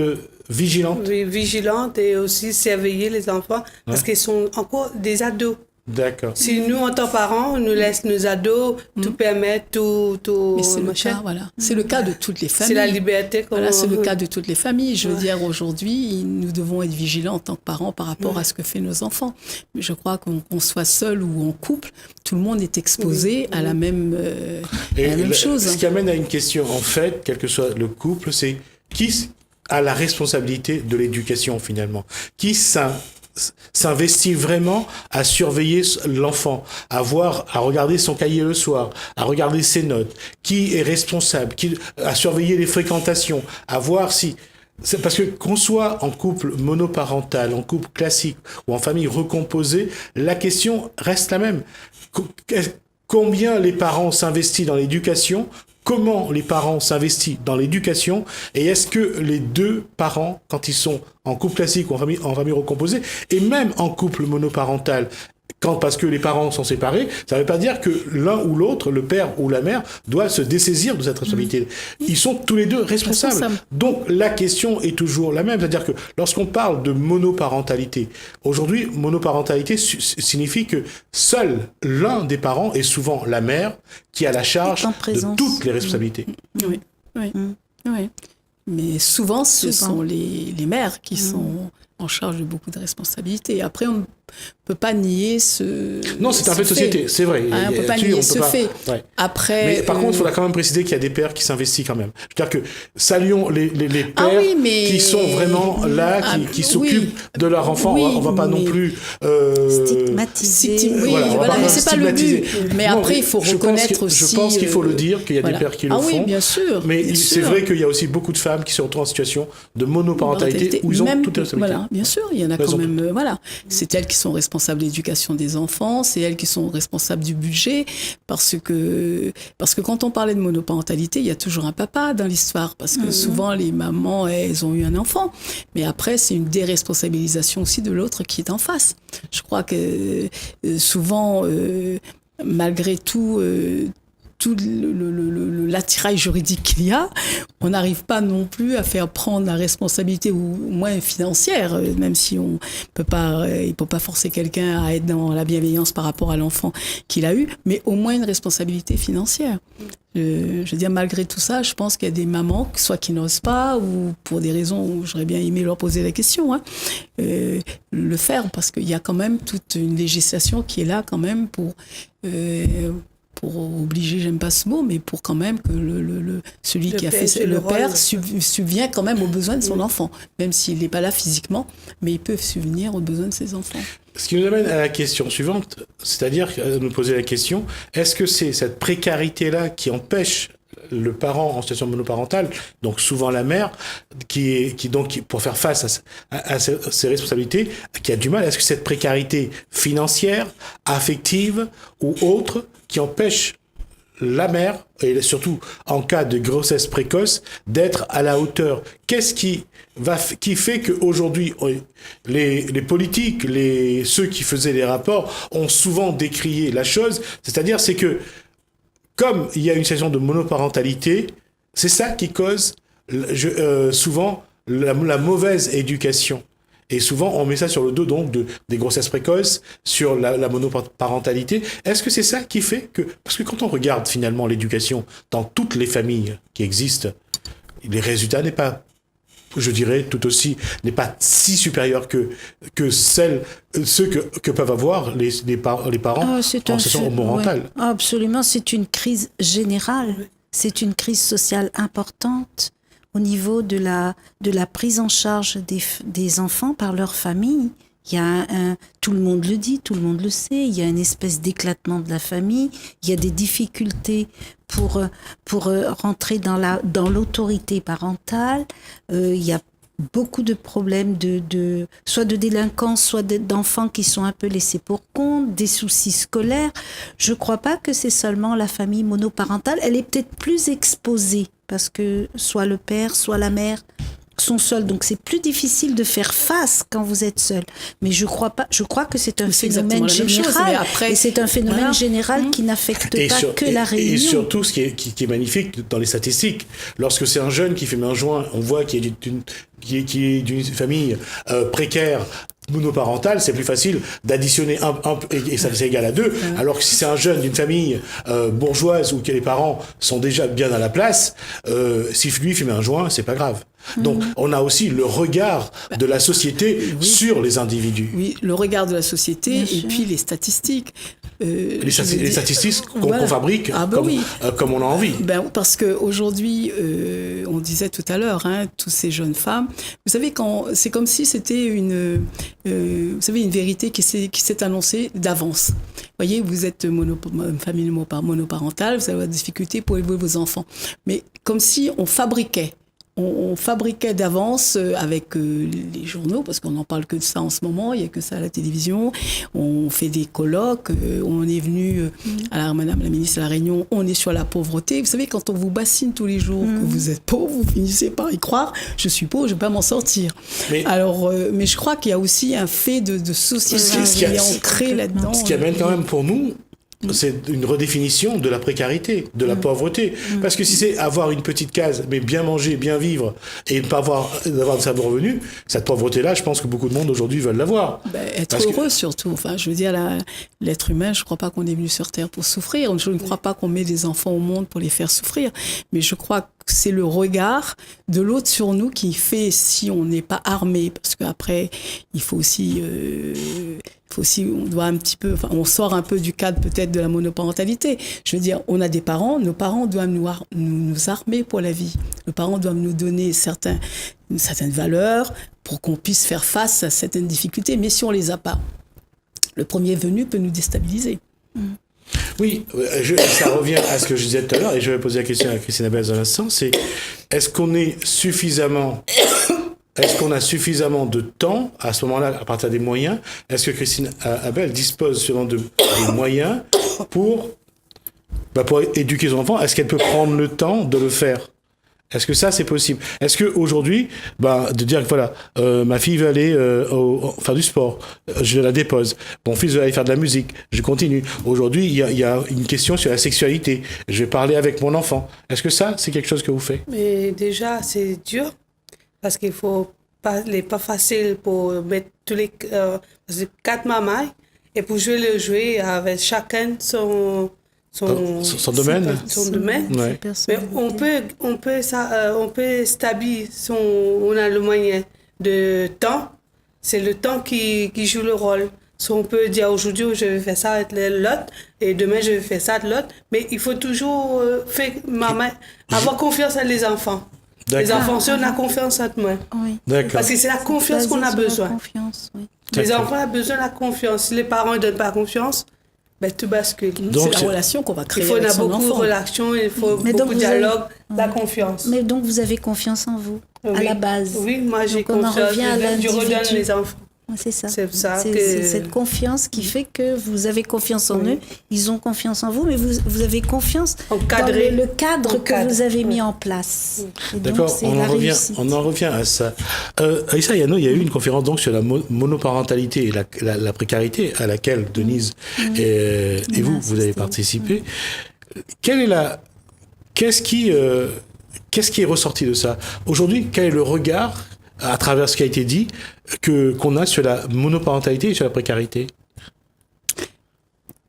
vigilante. Oui, vigilante et aussi surveiller les enfants parce qu'ils sont encore des ados. D'accord. Si nous, en tant que parents, on nous laisse nos ados tout permettre, tout mais c'est le cas, voilà. C'est le cas de toutes les familles. C'est la liberté. Voilà, c'est le cas de toutes les familles. Je veux dire, aujourd'hui, nous devons être vigilants en tant que parents par rapport à ce que font nos enfants. Mais je crois qu'on soit seul ou en couple, tout le monde est exposé à la même, chose. Ce qui amène à une question, en fait, quel que soit le couple, c'est qui a la responsabilité de l'éducation, finalement? Qui s'investit vraiment à surveiller l'enfant, à regarder son cahier le soir, à regarder ses notes, qui est responsable, à surveiller les fréquentations, à voir si... C'est parce que qu'on soit en couple monoparental, en couple classique ou en famille recomposée, la question reste la même. Combien les parents s'investissent dans l'éducation? Comment les parents s'investissent dans l'éducation? Et est-ce que les deux parents, quand ils sont en couple classique ou en famille recomposée, et même en couple monoparental, parce que les parents sont séparés, ça ne veut pas dire que l'un ou l'autre, le père ou la mère, doit se dessaisir de cette responsabilité. Ils sont tous les deux responsables. Donc la question est toujours la même. C'est-à-dire que lorsqu'on parle de monoparentalité, aujourd'hui, monoparentalité signifie que seul l'un des parents, et souvent la mère, qui a la charge de toutes les responsabilités. Oui. Mais souvent, ce sont les mères qui sont en charge de beaucoup de responsabilités. Après, on ne peut pas nier ce... Non, c'est un fait de société, c'est vrai. On ne peut pas nier ce fait. Ouais. Après, mais par contre, il faudra quand même préciser qu'il y a des pères qui s'investissent quand même. Je veux dire que saluons les pères qui sont vraiment là, qui s'occupent de leur enfant. On ne va pas non plus... stigmatiser. Mais ce n'est pas le but. Mais après, il faut reconnaître aussi... Je pense qu'il faut le dire, qu'il y a des pères qui le font. Oui, bien sûr. Mais c'est vrai qu'il y a aussi beaucoup de femmes qui se retrouvent en situation de monoparentalité où ils ont toutes les responsabilités. Voilà, bien sûr, il y en a quand même... C'est elles qui sont responsables de l'éducation des enfants, c'est elles qui sont responsables du budget, parce que quand on parlait de monoparentalité, il y a toujours un papa dans l'histoire, parce que souvent les mamans, elles ont eu un enfant, mais après c'est une déresponsabilisation aussi de l'autre qui est en face. Je crois que souvent, malgré tout l'attirail juridique qu'il y a, on n'arrive pas non plus à faire prendre la responsabilité, ou moins financière, même si il peut pas forcer quelqu'un à être dans la bienveillance par rapport à l'enfant qu'il a eu, mais au moins une responsabilité financière. Je veux dire, malgré tout ça, je pense qu'il y a des mamans, soit qui n'osent pas, ou pour des raisons où j'aurais bien aimé leur poser la question, le faire, parce qu'il y a quand même toute une législation qui est là quand même pour obliger, j'aime pas ce mot, mais pour quand même que celui qui a fait le père subvient quand même aux besoins de son enfant, même s'il n'est pas là physiquement, mais il peut subvenir aux besoins de ses enfants. Ce qui nous amène à la question suivante, c'est-à-dire nous poser la question, est-ce que c'est cette précarité-là qui empêche le parent en situation monoparentale, donc souvent la mère, qui pour faire face à ses responsabilités, qui a du mal? Est-ce que cette précarité financière, affective ou autre, qui empêche la mère, et surtout en cas de grossesse précoce, d'être à la hauteur? Qu'est-ce qui fait qu'aujourd'hui, les politiques, ceux qui faisaient les rapports, ont souvent décrié la chose? C'est-à-dire, c'est que comme il y a une situation de monoparentalité, c'est ça qui cause souvent la mauvaise éducation. Et souvent, on met ça sur le dos donc des grossesses précoces, sur la monoparentalité. Est-ce que c'est ça qui fait que... Parce que quand on regarde finalement l'éducation dans toutes les familles qui existent, les résultats n'est pas si supérieur que ceux que peuvent avoir les parents en situation homorentale. Ouais. Absolument, c'est une crise générale. C'est une crise sociale importante au niveau de la prise en charge des enfants par leur famille. Il y a tout le monde le dit, tout le monde le sait, il y a une espèce d'éclatement de la famille, il y a des difficultés pour rentrer dans l'autorité parentale, il y a beaucoup de problèmes soit de délinquance, soit d'enfants qui sont un peu laissés pour compte, des soucis scolaires. Je ne crois pas que c'est seulement la famille monoparentale. Elle est peut-être plus exposée parce que soit le père, soit la mère sont seuls. Donc c'est plus difficile de faire face quand vous êtes seul. Mais je crois que c'est un phénomène général. Et c'est un phénomène général qui n'affecte pas que la Réunion. Et surtout, ce qui est magnifique dans les statistiques, lorsque c'est un jeune qui fume un joint, on voit qu'il est d'une famille précaire, monoparentale, c'est plus facile d'additionner et ça c'est égal à 2, alors que si c'est un jeune d'une famille bourgeoise où que les parents sont déjà bien à la place, si lui fume un joint, c'est pas grave. Donc, on a aussi le regard de la société sur les individus. Oui, le regard de la société puis les statistiques. Les statistiques qu'on fabrique comme on a envie. Parce qu'aujourd'hui, on disait tout à l'heure, toutes ces jeunes femmes, vous savez, c'est comme si c'était une vérité qui s'est annoncée d'avance. Vous voyez, vous êtes une famille monoparentale, vous avez des difficultés pour élever vos enfants. Mais comme si on fabriquait d'avance avec les journaux, parce qu'on n'en parle que de ça en ce moment, il n'y a que ça à la télévision. On fait des colloques, on est venu à Madame la ministre de la Réunion, on est sur la pauvreté. Vous savez, quand on vous bassine tous les jours que vous êtes pauvre, vous finissez par y croire, je suis pauvre, je ne vais pas m'en sortir. Mais je crois qu'il y a aussi un fait de société qui est ancré là-dedans. Ce qui amène quand même pour nous, c'est une redéfinition de la précarité, de la pauvreté. Parce que si c'est avoir une petite case, mais bien manger, bien vivre, et ne pas avoir de simple revenu, cette pauvreté-là, je pense que beaucoup de monde aujourd'hui veulent l'avoir. Être heureux surtout. Enfin, je veux dire, l'être humain, je ne crois pas qu'on est venu sur Terre pour souffrir. Je ne crois pas qu'on met des enfants au monde pour les faire souffrir. Mais je crois que c'est le regard de l'autre sur nous qui fait, si on n'est pas armé, parce qu'après, il faut aussi, on doit un petit peu, enfin, on sort un peu du cadre peut-être de la monoparentalité. Je veux dire, on a des parents, nos parents doivent nous armer pour la vie. Nos parents doivent nous donner certaines valeurs pour qu'on puisse faire face à certaines difficultés. Mais si on les a pas, le premier venu peut nous déstabiliser. Oui, ça revient à ce que je disais tout à l'heure, et je vais poser la question à Christine Abel dans l'instant, c'est est-ce qu'on a suffisamment de temps à ce moment-là, à partir des moyens? Est-ce que Christine Abel dispose seulement de moyens pour éduquer son enfant? Est-ce qu'elle peut prendre le temps de le faire? Est-ce que ça, c'est possible? Est-ce qu'aujourd'hui, de dire que voilà, ma fille veut aller faire du sport, je la dépose. Mon fils veut aller faire de la musique, je continue. Aujourd'hui, il y a une question sur la sexualité. Je vais parler avec mon enfant. Est-ce que ça, c'est quelque chose que vous faites? Mais déjà, c'est dur, parce qu'il faut pas, il n'est pas facile pour mettre tous les 4 mamans, et pour jouer avec chacun son domaine. Son domaine. Ouais. Mais on peut stabiliser on a le moyen de temps. C'est le temps qui joue le rôle. On peut dire aujourd'hui je vais faire ça avec l'autre et demain je vais faire ça avec l'autre. Mais il faut toujours avoir confiance en les enfants. Les enfants, si on a confiance en moi. Oui. D'accord. Parce que c'est la confiance qu'on a besoin. Confiance, oui. Les enfants ont besoin de la confiance. Si les parents ne donnent pas confiance, tout bascule. Donc, c'est la relation qu'on va créer avec son enfant. Il faut beaucoup de relations, il faut beaucoup de dialogue, la confiance. Mais donc vous avez confiance en vous, à la base. Oui, moi j'ai confiance, je redonne mes enfants. C'est ça. C'est cette confiance qui fait que vous avez confiance en eux, ils ont confiance en vous, mais vous avez confiance dans le cadre que vous avez mis en place. Et d'accord, donc, on en revient à ça. Aïssa Yano, il y a eu une conférence donc sur la monoparentalité et la précarité à laquelle Denise et vous avez participé. Qu'est-ce qui est ressorti de ça? Aujourd'hui, quel est le regard à travers ce qui a été dit, qu'on a sur la monoparentalité et sur la précarité?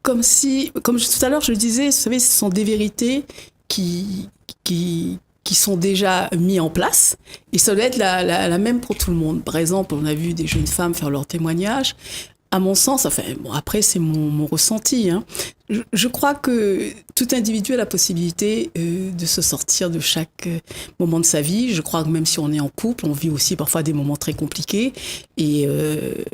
Comme tout à l'heure je le disais, vous savez, ce sont des vérités qui sont déjà mises en place, et ça doit être la même pour tout le monde. Par exemple, on a vu des jeunes femmes faire leurs témoignages. À mon sens, après c'est mon ressenti, Je crois que tout individu a la possibilité de se sortir de chaque moment de sa vie. Je crois que même si on est en couple, on vit aussi parfois des moments très compliqués. Et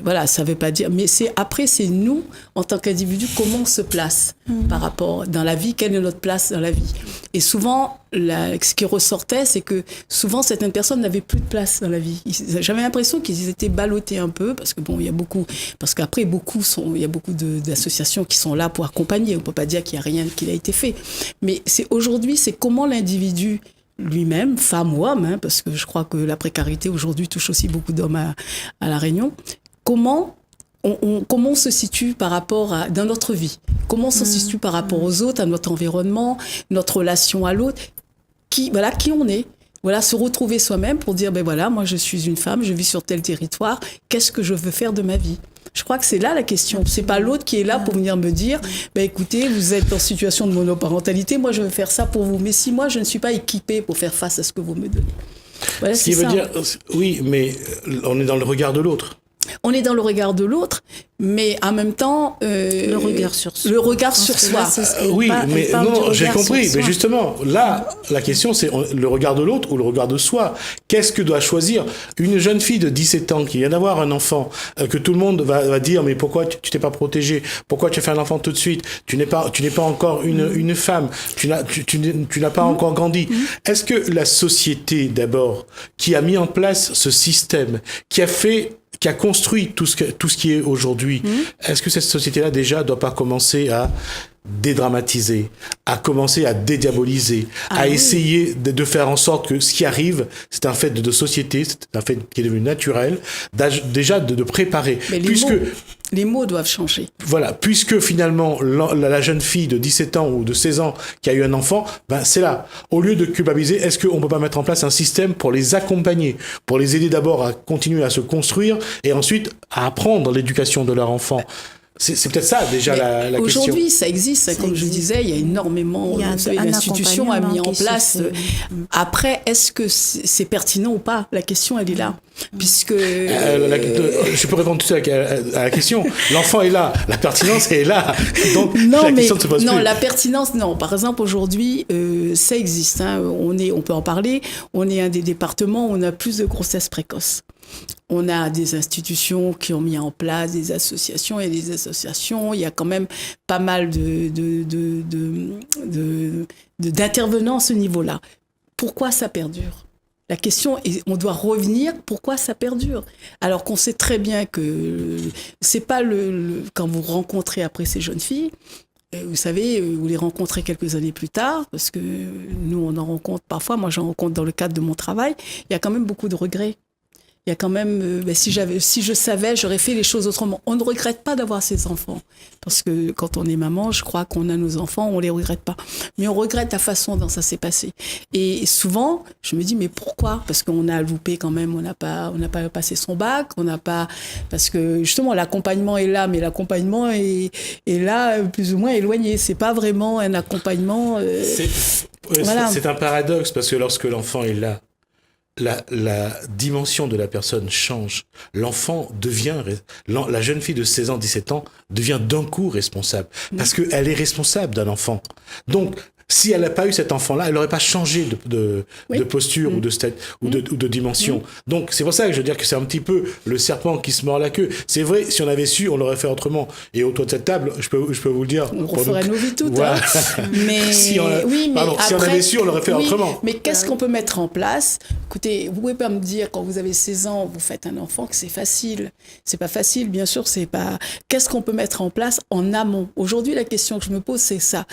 voilà, ça ne veut pas dire... Mais après, c'est nous, en tant qu'individu, comment on se place par rapport dans la vie, quelle est notre place dans la vie. Et souvent, ce qui ressortait, c'est que souvent, certaines personnes n'avaient plus de place dans la vie. J'avais l'impression qu'ils étaient ballottés un peu, parce que bon, il y a beaucoup... Parce qu'après, il y a beaucoup d'associations qui sont là pour accompagner. On ne peut pas dire qu'il n'y a rien qui a été fait. Mais aujourd'hui, c'est comment l'individu lui-même, femme ou homme, parce que je crois que la précarité aujourd'hui touche aussi beaucoup d'hommes à La Réunion, comment on se situe par rapport dans notre vie, comment on se situe par rapport aux autres, à notre environnement, notre relation à l'autre, qui on est. Voilà, se retrouver soi-même pour dire, ben voilà, moi je suis une femme, je vis sur tel territoire, qu'est-ce que je veux faire de ma vie ? Je crois que c'est là la question. C'est pas l'autre qui est là pour venir me dire, ben écoutez, vous êtes en situation de monoparentalité, moi je veux faire ça pour vous. Mais si moi je ne suis pas équipée pour faire face à ce que vous me donnez. Voilà, ce qui veut dire, oui, mais on est dans le regard de l'autre. On est dans le regard de l'autre, mais en même temps... le regard sur soi. Le regard sur soi. Oui, mais non, j'ai compris. Mais justement, là, la question, c'est le regard de l'autre ou le regard de soi. Qu'est-ce que doit choisir une jeune fille de 17 ans qui vient d'avoir un enfant, que tout le monde va dire, mais pourquoi tu t'es pas protégée? Pourquoi tu as fait un enfant tout de suite? Tu n'es pas encore une femme. Tu n'as pas encore grandi. Est-ce que la société, d'abord, qui a mis en place ce système, qui a construit tout ce qui est aujourd'hui, est-ce que cette société-là déjà doit pas commencer à dédramatiser, à commencer à dédiaboliser, à essayer de faire en sorte que ce qui arrive, c'est un fait de société, c'est un fait qui est devenu naturel, déjà de préparer. Mais les mots doivent changer. Voilà, puisque finalement la jeune fille de 17 ans ou de 16 ans qui a eu un enfant, c'est là. Au lieu de culpabiliser, est-ce qu'on peut pas mettre en place un système pour les accompagner, pour les aider d'abord à continuer à se construire et ensuite à apprendre l'éducation de leur enfant? C'est peut-être ça déjà la question. Aujourd'hui, ça existe. Comme je disais, il y a énormément. L'institution a mis en place. Après, est-ce que c'est pertinent ou pas? La question, elle est là. Puisque. Je peux répondre tout de suite à la question. L'enfant est là. La pertinence est là. Donc, question ne se pose plus. Non, la pertinence, non. Par exemple, aujourd'hui, ça existe. On peut en parler. On est un des départements où on a plus de grossesses précoces. On a des institutions qui ont mis en place des associations et des associations. Il y a quand même pas mal d'intervenants à ce niveau-là. Pourquoi ça perdure? La question est, on doit revenir, pourquoi ça perdure? Alors qu'on sait très bien que c'est pas quand vous rencontrez après ces jeunes filles, vous savez, vous les rencontrez quelques années plus tard, parce que nous, on en rencontre parfois, moi j'en rencontre dans le cadre de mon travail, il y a quand même beaucoup de regrets. Il y a quand même, si je savais, j'aurais fait les choses autrement. On ne regrette pas d'avoir ses enfants. Parce que quand on est maman, je crois qu'on a nos enfants, on les regrette pas. Mais on regrette la façon dont ça s'est passé. Et souvent, je me dis, mais pourquoi? Parce qu'on a loupé quand même, on n'a pas passé son bac, parce que justement, l'accompagnement est là, mais l'accompagnement est là, plus ou moins éloigné. C'est pas vraiment un accompagnement, voilà. C'est un paradoxe, parce que lorsque l'enfant est là, la dimension de la personne change. L'enfant la jeune fille de 16 ans, 17 ans devient d'un coup responsable. Parce qu'elle est responsable d'un enfant. Donc, si elle n'a pas eu cet enfant-là, elle n'aurait pas changé de posture ou de dimension. Donc, c'est pour ça que je veux dire que c'est un petit peu le serpent qui se mord la queue. C'est vrai, si on avait su, on l'aurait fait autrement. Et autour de cette table, je peux vous le dire. On referait nos vies toutes. Voilà. Mais si on avait su, on l'aurait fait autrement. Mais qu'est-ce qu'on peut mettre en place? Écoutez, vous pouvez pas me dire, quand vous avez 16 ans, vous faites un enfant, que c'est facile. C'est pas facile, bien sûr, c'est pas... Qu'est-ce qu'on peut mettre en place en amont? Aujourd'hui, la question que je me pose, c'est ça.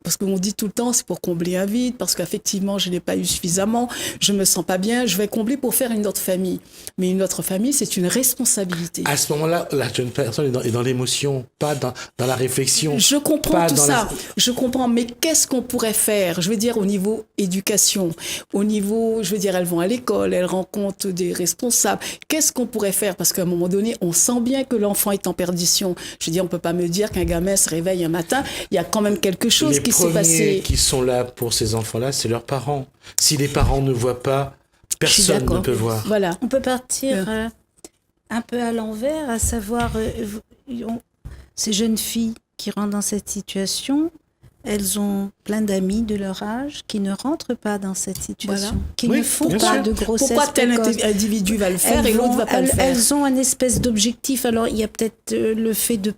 Parce qu'on dit tout le temps, c'est pour combler un vide, parce qu'effectivement, je n'ai pas eu suffisamment, je me sens pas bien, je vais combler pour faire une autre famille. Mais une autre famille, c'est une responsabilité. À ce moment-là, la jeune personne est dans l'émotion, pas dans la réflexion. Je comprends tout ça, je comprends, mais qu'est-ce qu'on pourrait faire? Je veux dire, au niveau éducation, au niveau, je veux dire, elles vont à l'école, elles rencontrent des responsables. Qu'est-ce qu'on pourrait faire? Parce qu'à un moment donné, on sent bien que l'enfant est en perdition. Je veux dire, on peut pas me dire qu'un gamin se réveille un matin, il y a quand même quelque chose qui s'est passé. Les premiers qui sont là pour ces enfants-là, c'est leurs parents. Si les parents ne voient pas, personne ne peut voir. Voilà. On peut partir un peu à l'envers, à savoir ces jeunes filles qui rentrent dans cette situation, elles ont plein d'amis de leur âge qui ne rentrent pas dans cette situation, Voilà. qui Oui, ne font bien pas sûr. de grossesse Pourquoi tel précoce. individu va le faire et l'autre va pas le faire? Elles ont un espèce d'objectif. Alors, il y a peut-être le fait de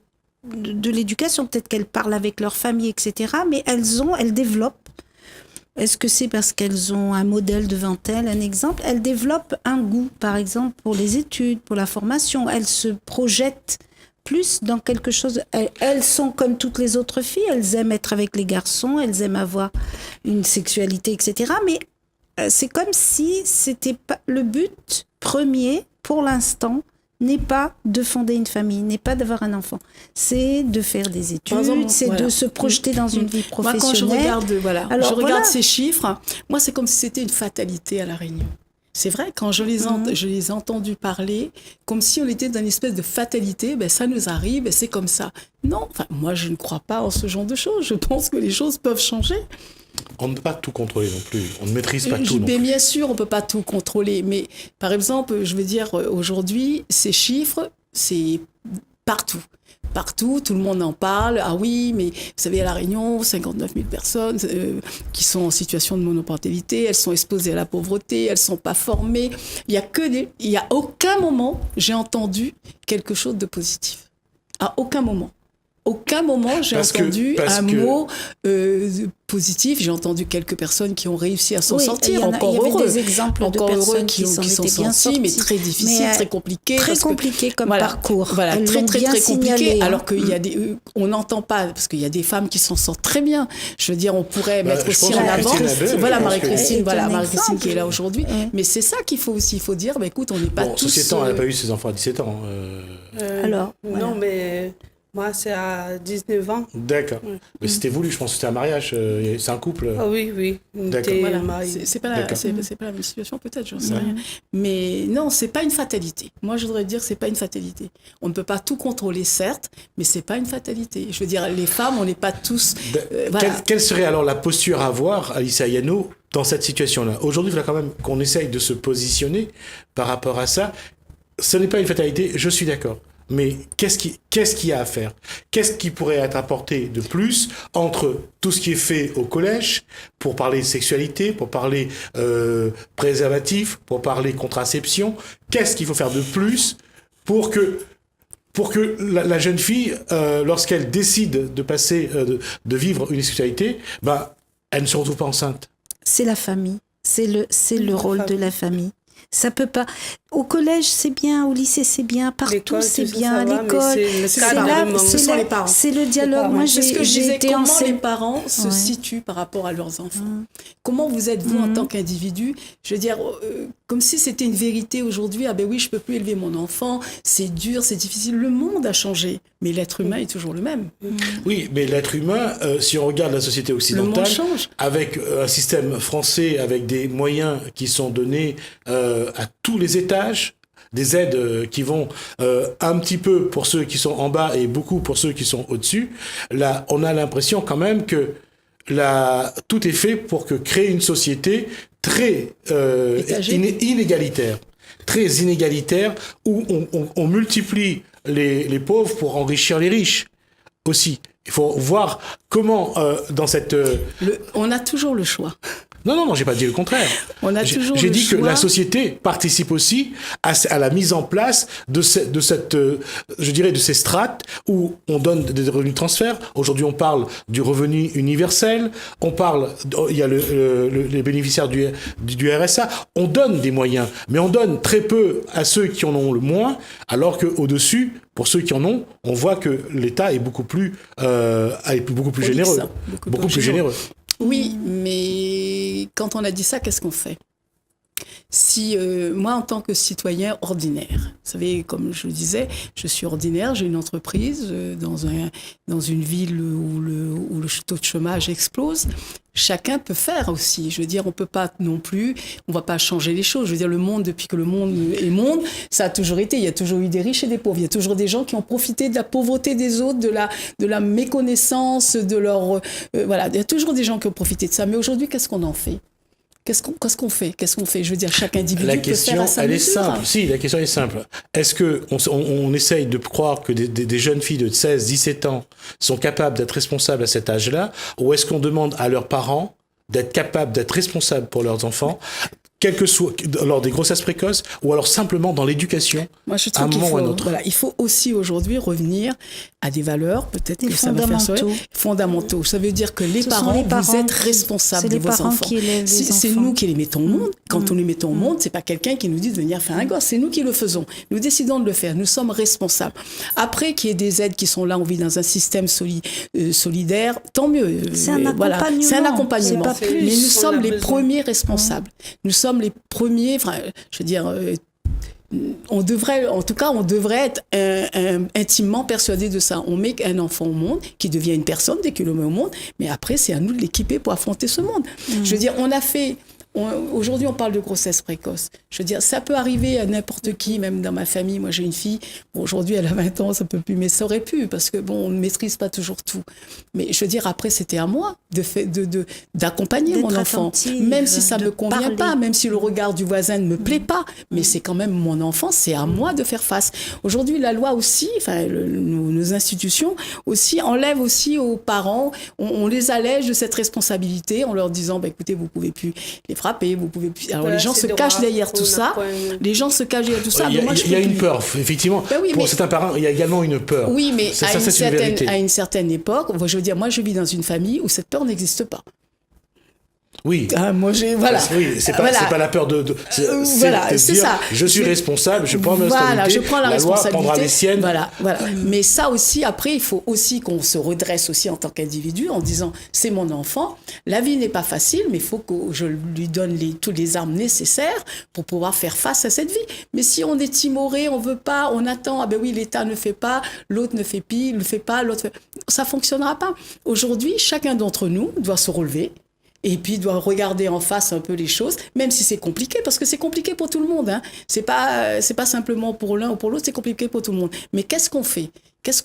l'éducation, peut-être qu'elles parlent avec leur famille, etc. Mais elles développent. Est-ce que c'est parce qu'elles ont un modèle devant elles, un exemple? Elles développent un goût, par exemple, pour les études, pour la formation. Elles se projettent plus dans quelque chose. Elles sont comme toutes les autres filles. Elles aiment être avec les garçons, elles aiment avoir une sexualité, etc. Mais c'est comme si c'était pas le but premier, pour l'instant, n'est pas de fonder une famille, n'est pas d'avoir un enfant. C'est de faire des études, c'est de se projeter dans une vie professionnelle. Moi, quand je regarde, Alors, je regarde voilà. ces chiffres, moi, c'est comme si c'était une fatalité à La Réunion. C'est vrai, quand je les ai entendus parler, comme si on était dans une espèce de fatalité, ben ça nous arrive, ben c'est comme ça. Non, enfin, moi, je ne crois pas en ce genre de choses. Je pense que les choses peuvent changer. On ne peut pas tout contrôler non plus. On ne maîtrise pas tout. Mais bien sûr, on ne peut pas tout contrôler. Mais par exemple, je veux dire, aujourd'hui, ces chiffres, c'est partout. Partout, tout le monde en parle. Ah oui, mais vous savez, à La Réunion, 59 000 personnes qui sont en situation de monoparentalité, elles sont exposées à la pauvreté, elles ne sont pas formées. Il y a aucun moment, j'ai entendu quelque chose de positif. À aucun moment. Aucun moment, j'ai entendu un mot positif. J'ai entendu quelques personnes qui ont réussi à s'en sortir. Encore heureux. Il y avait des exemples encore de heureux personnes qui sont bien sortis, mais très difficile, très compliqué. Très compliqué comme parcours. Voilà, elles très compliqué. Signalé, alors qu'il y a on n'entend pas, parce qu'il y a des femmes qui s'en sortent très bien. Je veux dire, on pourrait mettre aussi en avant. Voilà, Marie-Christine, qui est là aujourd'hui. Mais c'est ça qu'il faut aussi. Il faut dire, écoute, on n'est pas tous. Ceci étant, elle n'a pas eu ses enfants à 17 ans. Alors, non, mais moi, c'est à 19 ans. D'accord. Mais c'était voulu, je pense que c'était un mariage. C'est un couple. Ah oui, oui. D'accord. Voilà. C'est pas la même situation, peut-être, j'en sais rien. Mais non, c'est pas une fatalité. Moi, je voudrais dire que c'est pas une fatalité. On ne peut pas tout contrôler, certes, mais c'est pas une fatalité. Je veux dire, les femmes, on n'est pas tous. Voilà. Quelle serait alors la posture à avoir, Alicia Yano, dans cette situation-là? Aujourd'hui, il faudra quand même qu'on essaye de se positionner par rapport à ça. Ce n'est pas une fatalité, je suis d'accord. Mais qu'est-ce qu'il y a à faire? Qu'est-ce qui pourrait être apporté de plus entre tout ce qui est fait au collège pour parler sexualité, pour parler préservatif, pour parler contraception? Qu'est-ce qu'il faut faire de plus pour que la jeune fille, lorsqu'elle décide de passer, de vivre une sexualité, elle ne se retrouve pas enceinte? C'est la famille. C'est le rôle de la famille. Ça peut pas. Au collège, c'est bien. Au lycée, c'est bien. Partout, c'est bien. À l'école, c'est le dialogue. Moi, j'ai été comment les parents se situent par rapport à leurs enfants. Comment vous êtes, vous, en tant qu'individu? Je veux dire, comme si c'était une vérité aujourd'hui. Ah ben oui, je peux plus élever mon enfant. C'est dur, c'est difficile. Le monde a changé, mais l'être humain est toujours le même. Oui, mais l'être humain, si on regarde la société occidentale, avec un système français, avec des moyens qui sont donnés à tous les étages, des aides qui vont un petit peu pour ceux qui sont en bas et beaucoup pour ceux qui sont au-dessus, là, on a l'impression quand même que tout est fait pour créer une société très inégalitaire. Très inégalitaire, où on multiplie les pauvres pour enrichir les riches aussi. Il faut voir comment dans cette... On a toujours le choix. Non, j'ai pas dit le contraire. J'ai dit que la société participe aussi à la mise en place de ces strates où on donne des revenus de transfert. Aujourd'hui, on parle du revenu universel. Il y a les bénéficiaires du RSA. On donne des moyens, mais on donne très peu à ceux qui en ont le moins, alors qu'au-dessus, pour ceux qui en ont, on voit que l'État est beaucoup plus généreux. Beaucoup plus généreux. Oui, mais quand on a dit ça, qu'est-ce qu'on fait? Si moi, en tant que citoyen ordinaire, vous savez, comme je le disais, je suis ordinaire, j'ai une entreprise dans une ville où le taux de chômage explose. Chacun peut faire aussi. Je veux dire, on peut pas non plus, on va pas changer les choses. Je veux dire, le monde, depuis que le monde est monde, ça a toujours été. Il y a toujours eu des riches et des pauvres. Il y a toujours des gens qui ont profité de la pauvreté des autres, de la méconnaissance, de leur voilà. Il y a toujours des gens qui ont profité de ça. Mais aujourd'hui, qu'est-ce qu'on en fait? Qu'est-ce qu'on fait? Je veux dire, chaque individu La peut question, faire à sa elle est mesure. simple. Si, la question est simple. Est-ce que on essaye de croire que des jeunes filles de 16, 17 ans sont capables d'être responsables à cet âge-là, ou est-ce qu'on demande à leurs parents d'être capables d'être responsables pour leurs enfants, quel que soit lors des grossesses précoces, ou alors simplement dans l'éducation, Moi, je à un trouve moment ou à un autre. il faut aussi aujourd'hui revenir à des valeurs, peut-être Des que ça va faire fondamentaux. fondamentaux. Ça veut dire que les Ce sont parents, les vous parents êtes qui- responsables c'est de les vos parents enfants. qui élèvent les C'est enfants. nous qui les mettons au monde. Quand on les met au monde, c'est pas quelqu'un qui nous dit de venir faire un gosse. C'est nous qui le faisons. Nous décidons de le faire. Nous sommes responsables. Après qu'il y ait des aides qui sont là, on vit dans un système solidaire, tant mieux. C'est un Voilà. C'est un accompagnement. accompagnement. C'est pas plus. Mais nous On sommes a les besoin. premiers responsables. Nous sommes les premiers, enfin, je veux dire, on devrait être intimement persuadé de ça. On met un enfant au monde qui devient une personne dès qu'il le met au monde, mais après, c'est à nous de l'équiper pour affronter ce monde. Je veux dire, aujourd'hui, on parle de grossesse précoce. Je veux dire, ça peut arriver à n'importe qui, même dans ma famille. Moi, j'ai une fille. Bon, aujourd'hui, elle a 20 ans, ça peut plus, mais ça aurait pu, parce que bon, on ne maîtrise pas toujours tout. Mais je veux dire, après, c'était à moi d'accompagner D'être mon enfant. attentive, Même si ça de me convient parler. pas, même si le regard du voisin ne me plaît pas, mais c'est quand même mon enfant, c'est à moi de faire face. Aujourd'hui, la loi aussi, enfin, nos institutions aussi enlèvent aussi aux parents, on les allège de cette responsabilité en leur disant, bah, écoutez, vous pouvez plus les frapper, vous pouvez plus. Alors Voilà, les gens c'est se droit cachent derrière qu'on tout ça. apprenne. Les gens se cachent derrière tout ça. Il y a, mais moi, je il y a peux une plus. peur, effectivement. Ben oui, Pour mais- certains parents, il y a également une peur. Oui, mais Ça, à, c'est une vérité. à une certaine époque, je veux dire, moi, je vis dans une famille où cette peur n'existe pas. Oui. Ah, moi, voilà. Oui, c'est pas, Voilà. c'est pas la peur c'est Voilà, de c'est dire, ça. je suis responsable, je prends ma Voilà, responsabilité. je prends la loi responsabilité. prendra les siennes. Voilà. Mais ça aussi, après, il faut aussi qu'on se redresse aussi en tant qu'individu en disant, c'est mon enfant, la vie n'est pas facile, mais il faut que je lui donne toutes les armes nécessaires pour pouvoir faire face à cette vie. Mais si on est timoré, on veut pas, on attend, ah ben oui, l'État ne fait pas, l'autre ne fait pire, ne fait pas, l'autre fait... Ça fonctionnera pas. Aujourd'hui, chacun d'entre nous doit se relever. Et puis doit regarder en face un peu les choses, même si c'est compliqué, parce que c'est compliqué pour tout le monde. Hein. C'est pas simplement pour l'un ou pour l'autre, c'est compliqué pour tout le monde. Mais qu'est-ce qu'on fait ? Qu'est-ce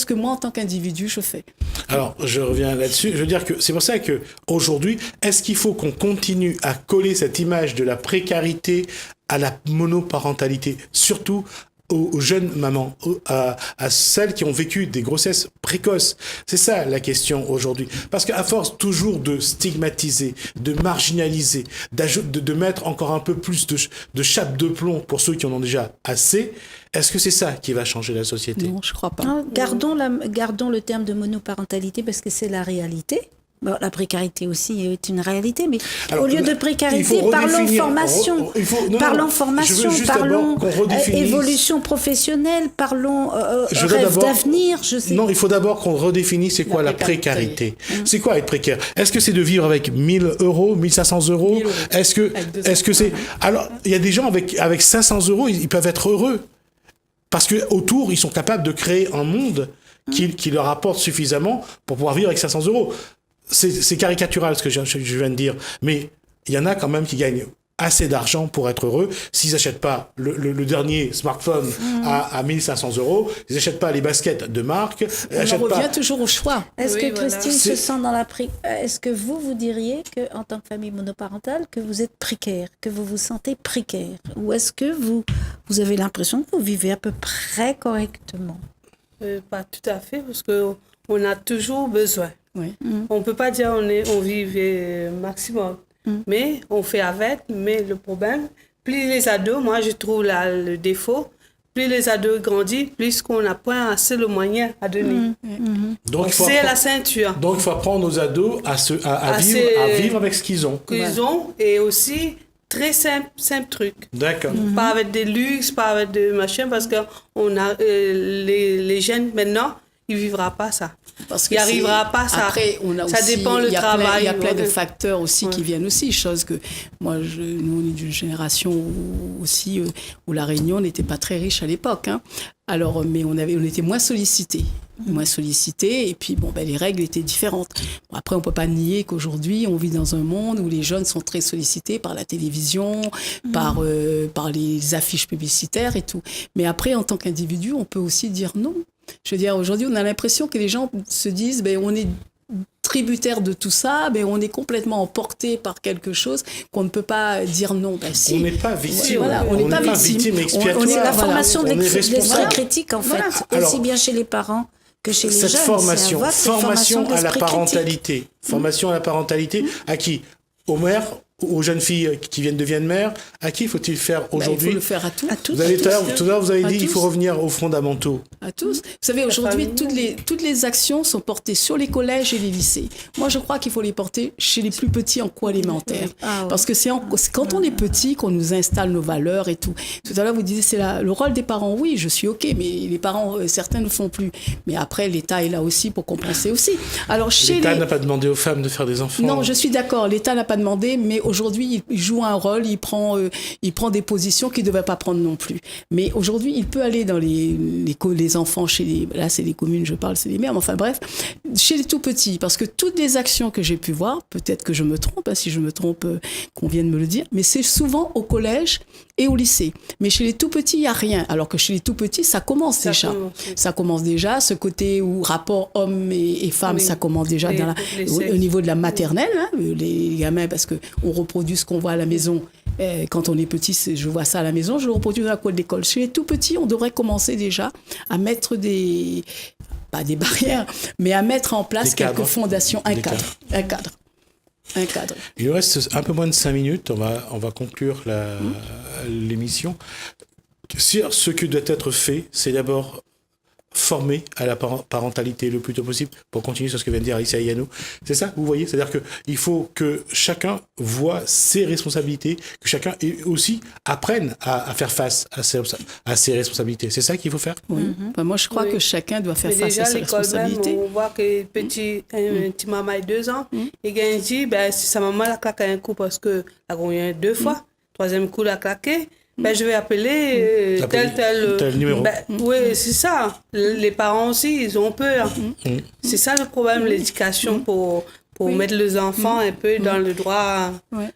que moi, en tant qu'individu, je fais ? Alors, je reviens là-dessus. Je veux dire que c'est pour ça que aujourd'hui, est-ce qu'il faut qu'on continue à coller cette image de la précarité à la monoparentalité, surtout aux jeunes mamans, à celles qui ont vécu des grossesses précoces. C'est ça la question aujourd'hui. Parce qu'à force toujours de stigmatiser, de marginaliser, de mettre encore un peu plus de chape de plomb pour ceux qui en ont déjà assez, est-ce que c'est ça qui va changer la société ? Non, je crois pas. Non, gardons le terme de monoparentalité parce que c'est la réalité. Bon, la précarité aussi est une réalité, mais alors, au lieu de précarité, parlons formation, parlons évolution professionnelle, parlons rêve d'avenir. Non, il faut d'abord qu'on redéfinisse c'est quoi la précarité. C'est quoi être précaire ? Est-ce que c'est de vivre avec 1 000 euros, 1 500 euros ? Est-ce que c'est... Alors, il y a des gens avec 500 euros, ils peuvent être heureux. Parce que autour, ils sont capables de créer un monde qui leur apporte suffisamment pour pouvoir vivre avec 500 euros. C'est caricatural ce que je viens de dire, mais il y en a quand même qui gagnent assez d'argent pour être heureux. S'ils n'achètent pas le dernier smartphone à 1 500 euros, ils n'achètent pas les baskets de marque. On revient toujours au choix. Est-ce que voilà. Christine se sent dans la Est-ce que vous diriez que, en tant que famille monoparentale, que vous êtes précaire, que vous vous sentez précaire, ou est-ce que vous avez l'impression que vous vivez à peu près correctement? Pas tout à fait, parce qu'on a toujours besoin. Oui. On ne peut pas dire on vit maximum. Mais on fait avec. Mais le problème, plus les ados, moi je trouve le défaut, plus les ados grandissent, plus qu'on n'a pas assez le moyen à donner. Donc, c'est la ceinture. Donc il faut apprendre aux ados à vivre avec ce qu'ils ont. Qu'ils ont, et aussi très simple truc. D'accord. Pas avec des luxes, pas avec des machins, parce que les jeunes maintenant, ils ne vivront pas ça. Parce que il n'y arrivera pas ça. Après, ça dépend le travail. Il y a plein de facteurs aussi qui viennent aussi. Chose que moi, nous, on est d'une génération aussi où la Réunion n'était pas très riche à l'époque. Hein. Alors, mais on était moins sollicités. Et puis les règles étaient différentes. Bon, après, on peut pas nier qu'aujourd'hui, on vit dans un monde où les jeunes sont très sollicités par la télévision, par les affiches publicitaires et tout. Mais après, en tant qu'individu, on peut aussi dire non. Je veux dire, aujourd'hui, on a l'impression que les gens se disent, on est tributaire de tout ça, mais on est complètement emporté par quelque chose qu'on ne peut pas dire non. Ben, si. On n'est pas victime. Voilà, on n'est pas victime expiatoire. C'est la formation On est d'esprit responsable. critique, en fait, Alors, aussi bien chez les parents que chez les cette jeunes. formation, C'est avoir cette formation à la d'esprit parentalité, formation à la parentalité, à qui? Aux mères, aux jeunes filles qui deviennent mères, à qui faut-il faire Ben, aujourd'hui? il faut le faire à tous. Vous avez tout à l'heure, vous avez À dit il tous. faut revenir aux fondamentaux. À tous. Vous savez, aujourd'hui, toutes les actions sont portées sur les collèges et les lycées. Moi, je crois qu'il faut les porter chez les plus petits en cours élémentaire. Ah ouais. Parce que c'est quand on est petit qu'on nous installe nos valeurs et tout. Tout à l'heure, vous disiez, c'est le rôle des parents. Oui, je suis OK, mais les parents, certains ne le font plus. Mais après, l'État est là aussi pour compenser aussi. Alors, L'État n'a pas demandé aux femmes de faire des enfants. Non, je suis d'accord. L'État n'a pas demandé, mais aujourd'hui, il joue un rôle, il prend des positions qu'il ne devait pas prendre non plus. Mais aujourd'hui, il peut aller dans les enfants, là, c'est les communes, je parle, c'est les mères, mais enfin bref, chez les tout petits, parce que toutes les actions que j'ai pu voir, peut-être que je me trompe, si je me trompe, qu'on vienne me le dire, mais c'est souvent au collège et au lycée. Mais chez les tout petits, il n'y a rien. Alors que chez les tout petits, ça commence déjà. Ça commence déjà, ce côté où rapport hommes et femmes, ça commence déjà au niveau de la maternelle, hein, les gamins, parce qu'on reproduit ce qu'on voit à la maison. Quand on est petit, je vois ça à la maison, je le reproduis dans la cour de l'école. Chez les tout petits, on devrait commencer déjà à mettre pas des barrières, mais à mettre en place quelques fondations, un cadre. Il nous reste un peu moins de 5 minutes, on va conclure l'émission. Ce qui doit être fait, c'est d'abord former à la parentalité le plus tôt possible, pour continuer sur ce que vient de dire Alicia Ayano. C'est ça, vous voyez? C'est-à-dire qu'il faut que chacun voit ses responsabilités, que chacun aussi apprenne à faire face à ses responsabilités. C'est ça qu'il faut faire? Oui. Enfin, moi, je crois que chacun doit faire face à ses responsabilités. Même, on voit que un petit maman de 2 ans, il dit, si sa maman l'a claqué un coup parce que la a 2 fois, troisième coup l'a claqué, je vais appeler tel numéro. Oui, c'est ça. Les parents aussi, ils ont peur. C'est ça le problème, l'éducation pour mettre les enfants un peu dans le droit,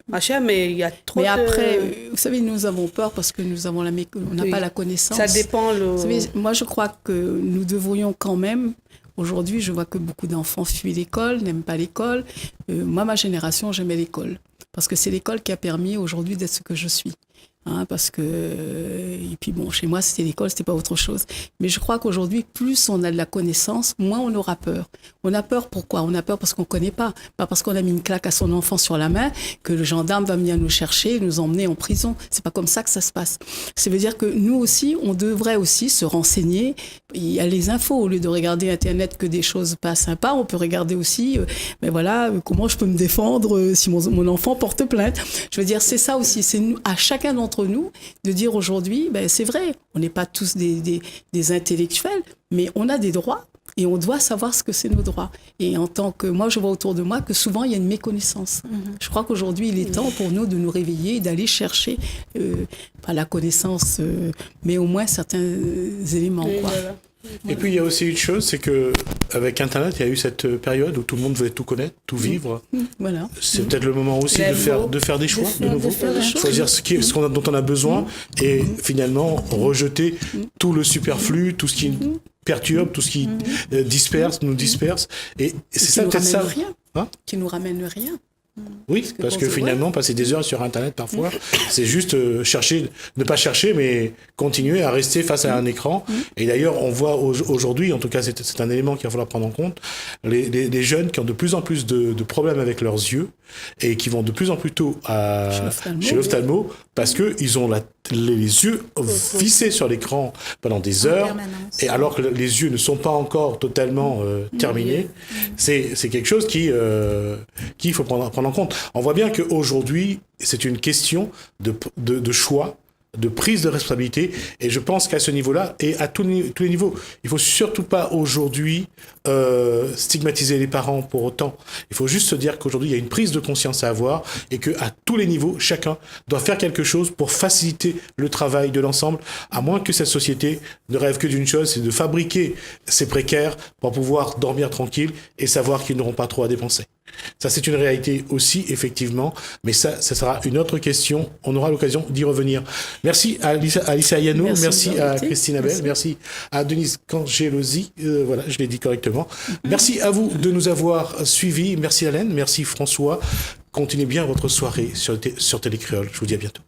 machin, mais il y a trop après, vous savez, nous avons peur parce que on n'a pas la connaissance. Ça dépend. Vous savez, moi, je crois que nous devrions quand même. Aujourd'hui, je vois que beaucoup d'enfants fuient l'école, n'aiment pas l'école. Moi, ma génération, j'aimais l'école. Parce que c'est l'école qui a permis aujourd'hui d'être ce que je suis. Parce que et puis bon, chez moi c'était l'école, c'était pas autre chose. Mais je crois qu'aujourd'hui, plus on a de la connaissance, moins on aura peur. On a peur pourquoi? On a peur parce qu'on connaît pas parce qu'on a mis une claque à son enfant sur la main que le gendarme va venir nous chercher et nous emmener en prison. C'est pas comme ça que ça se passe. Ça veut dire que nous aussi, on devrait aussi se renseigner. Il y a les infos, au lieu de regarder Internet que des choses pas sympas, on peut regarder aussi comment je peux me défendre si mon enfant porte plainte. Je veux dire, c'est ça aussi, c'est nous, à chacun d'entre nous de dire aujourd'hui, c'est vrai, on n'est pas tous des intellectuels, mais on a des droits et on doit savoir ce que c'est nos droits. Et en tant que, moi je vois autour de moi que souvent il y a une méconnaissance. Je crois qu'aujourd'hui il est temps pour nous de nous réveiller et d'aller chercher pas la connaissance, mais au moins certains éléments. Quoi. Voilà. Et puis il y a aussi une chose, c'est que avec Internet, il y a eu cette période où tout le monde voulait tout connaître, tout vivre. Voilà. C'est peut-être le moment aussi de faire des choix de nouveau, choisir dont on a besoin et finalement rejeter tout le superflu, tout ce qui perturbe, tout ce qui nous disperse. Et c'est ça peut-être ça. Qui nous ramène rien. Oui, parce que finalement, passer des heures sur Internet parfois, c'est juste ne pas chercher, mais continuer à rester face à un écran. Et d'ailleurs, on voit aujourd'hui, en tout cas, c'est un élément qu'il va falloir prendre en compte, les jeunes qui ont de plus en plus de problèmes avec leurs yeux et qui vont de plus en plus tôt chez l'ophtalmo parce qu'ils ont les yeux vissés sur l'écran pendant des heures, et alors que les yeux ne sont pas encore totalement terminés. C'est quelque chose qu'il faut prendre en compte. On voit bien qu'aujourd'hui, c'est une question de choix, de prise de responsabilité, et je pense qu'à ce niveau-là, et à tous les niveaux, il ne faut surtout pas aujourd'hui stigmatiser les parents pour autant. Il faut juste se dire qu'aujourd'hui, il y a une prise de conscience à avoir, et qu'à tous les niveaux, chacun doit faire quelque chose pour faciliter le travail de l'ensemble, à moins que cette société ne rêve que d'une chose, c'est de fabriquer ces précaires pour pouvoir dormir tranquille et savoir qu'ils n'auront pas trop à dépenser. Ça, c'est une réalité aussi, effectivement. Mais ça sera une autre question. On aura l'occasion d'y revenir. Merci à Alicia Ayano. Merci à Christine Abel. Merci à Denise Cangelosi. Voilà, je l'ai dit correctement. Merci à vous de nous avoir suivis. Merci Hélène. Merci François. Continuez bien votre soirée sur Télécréole. Je vous dis à bientôt.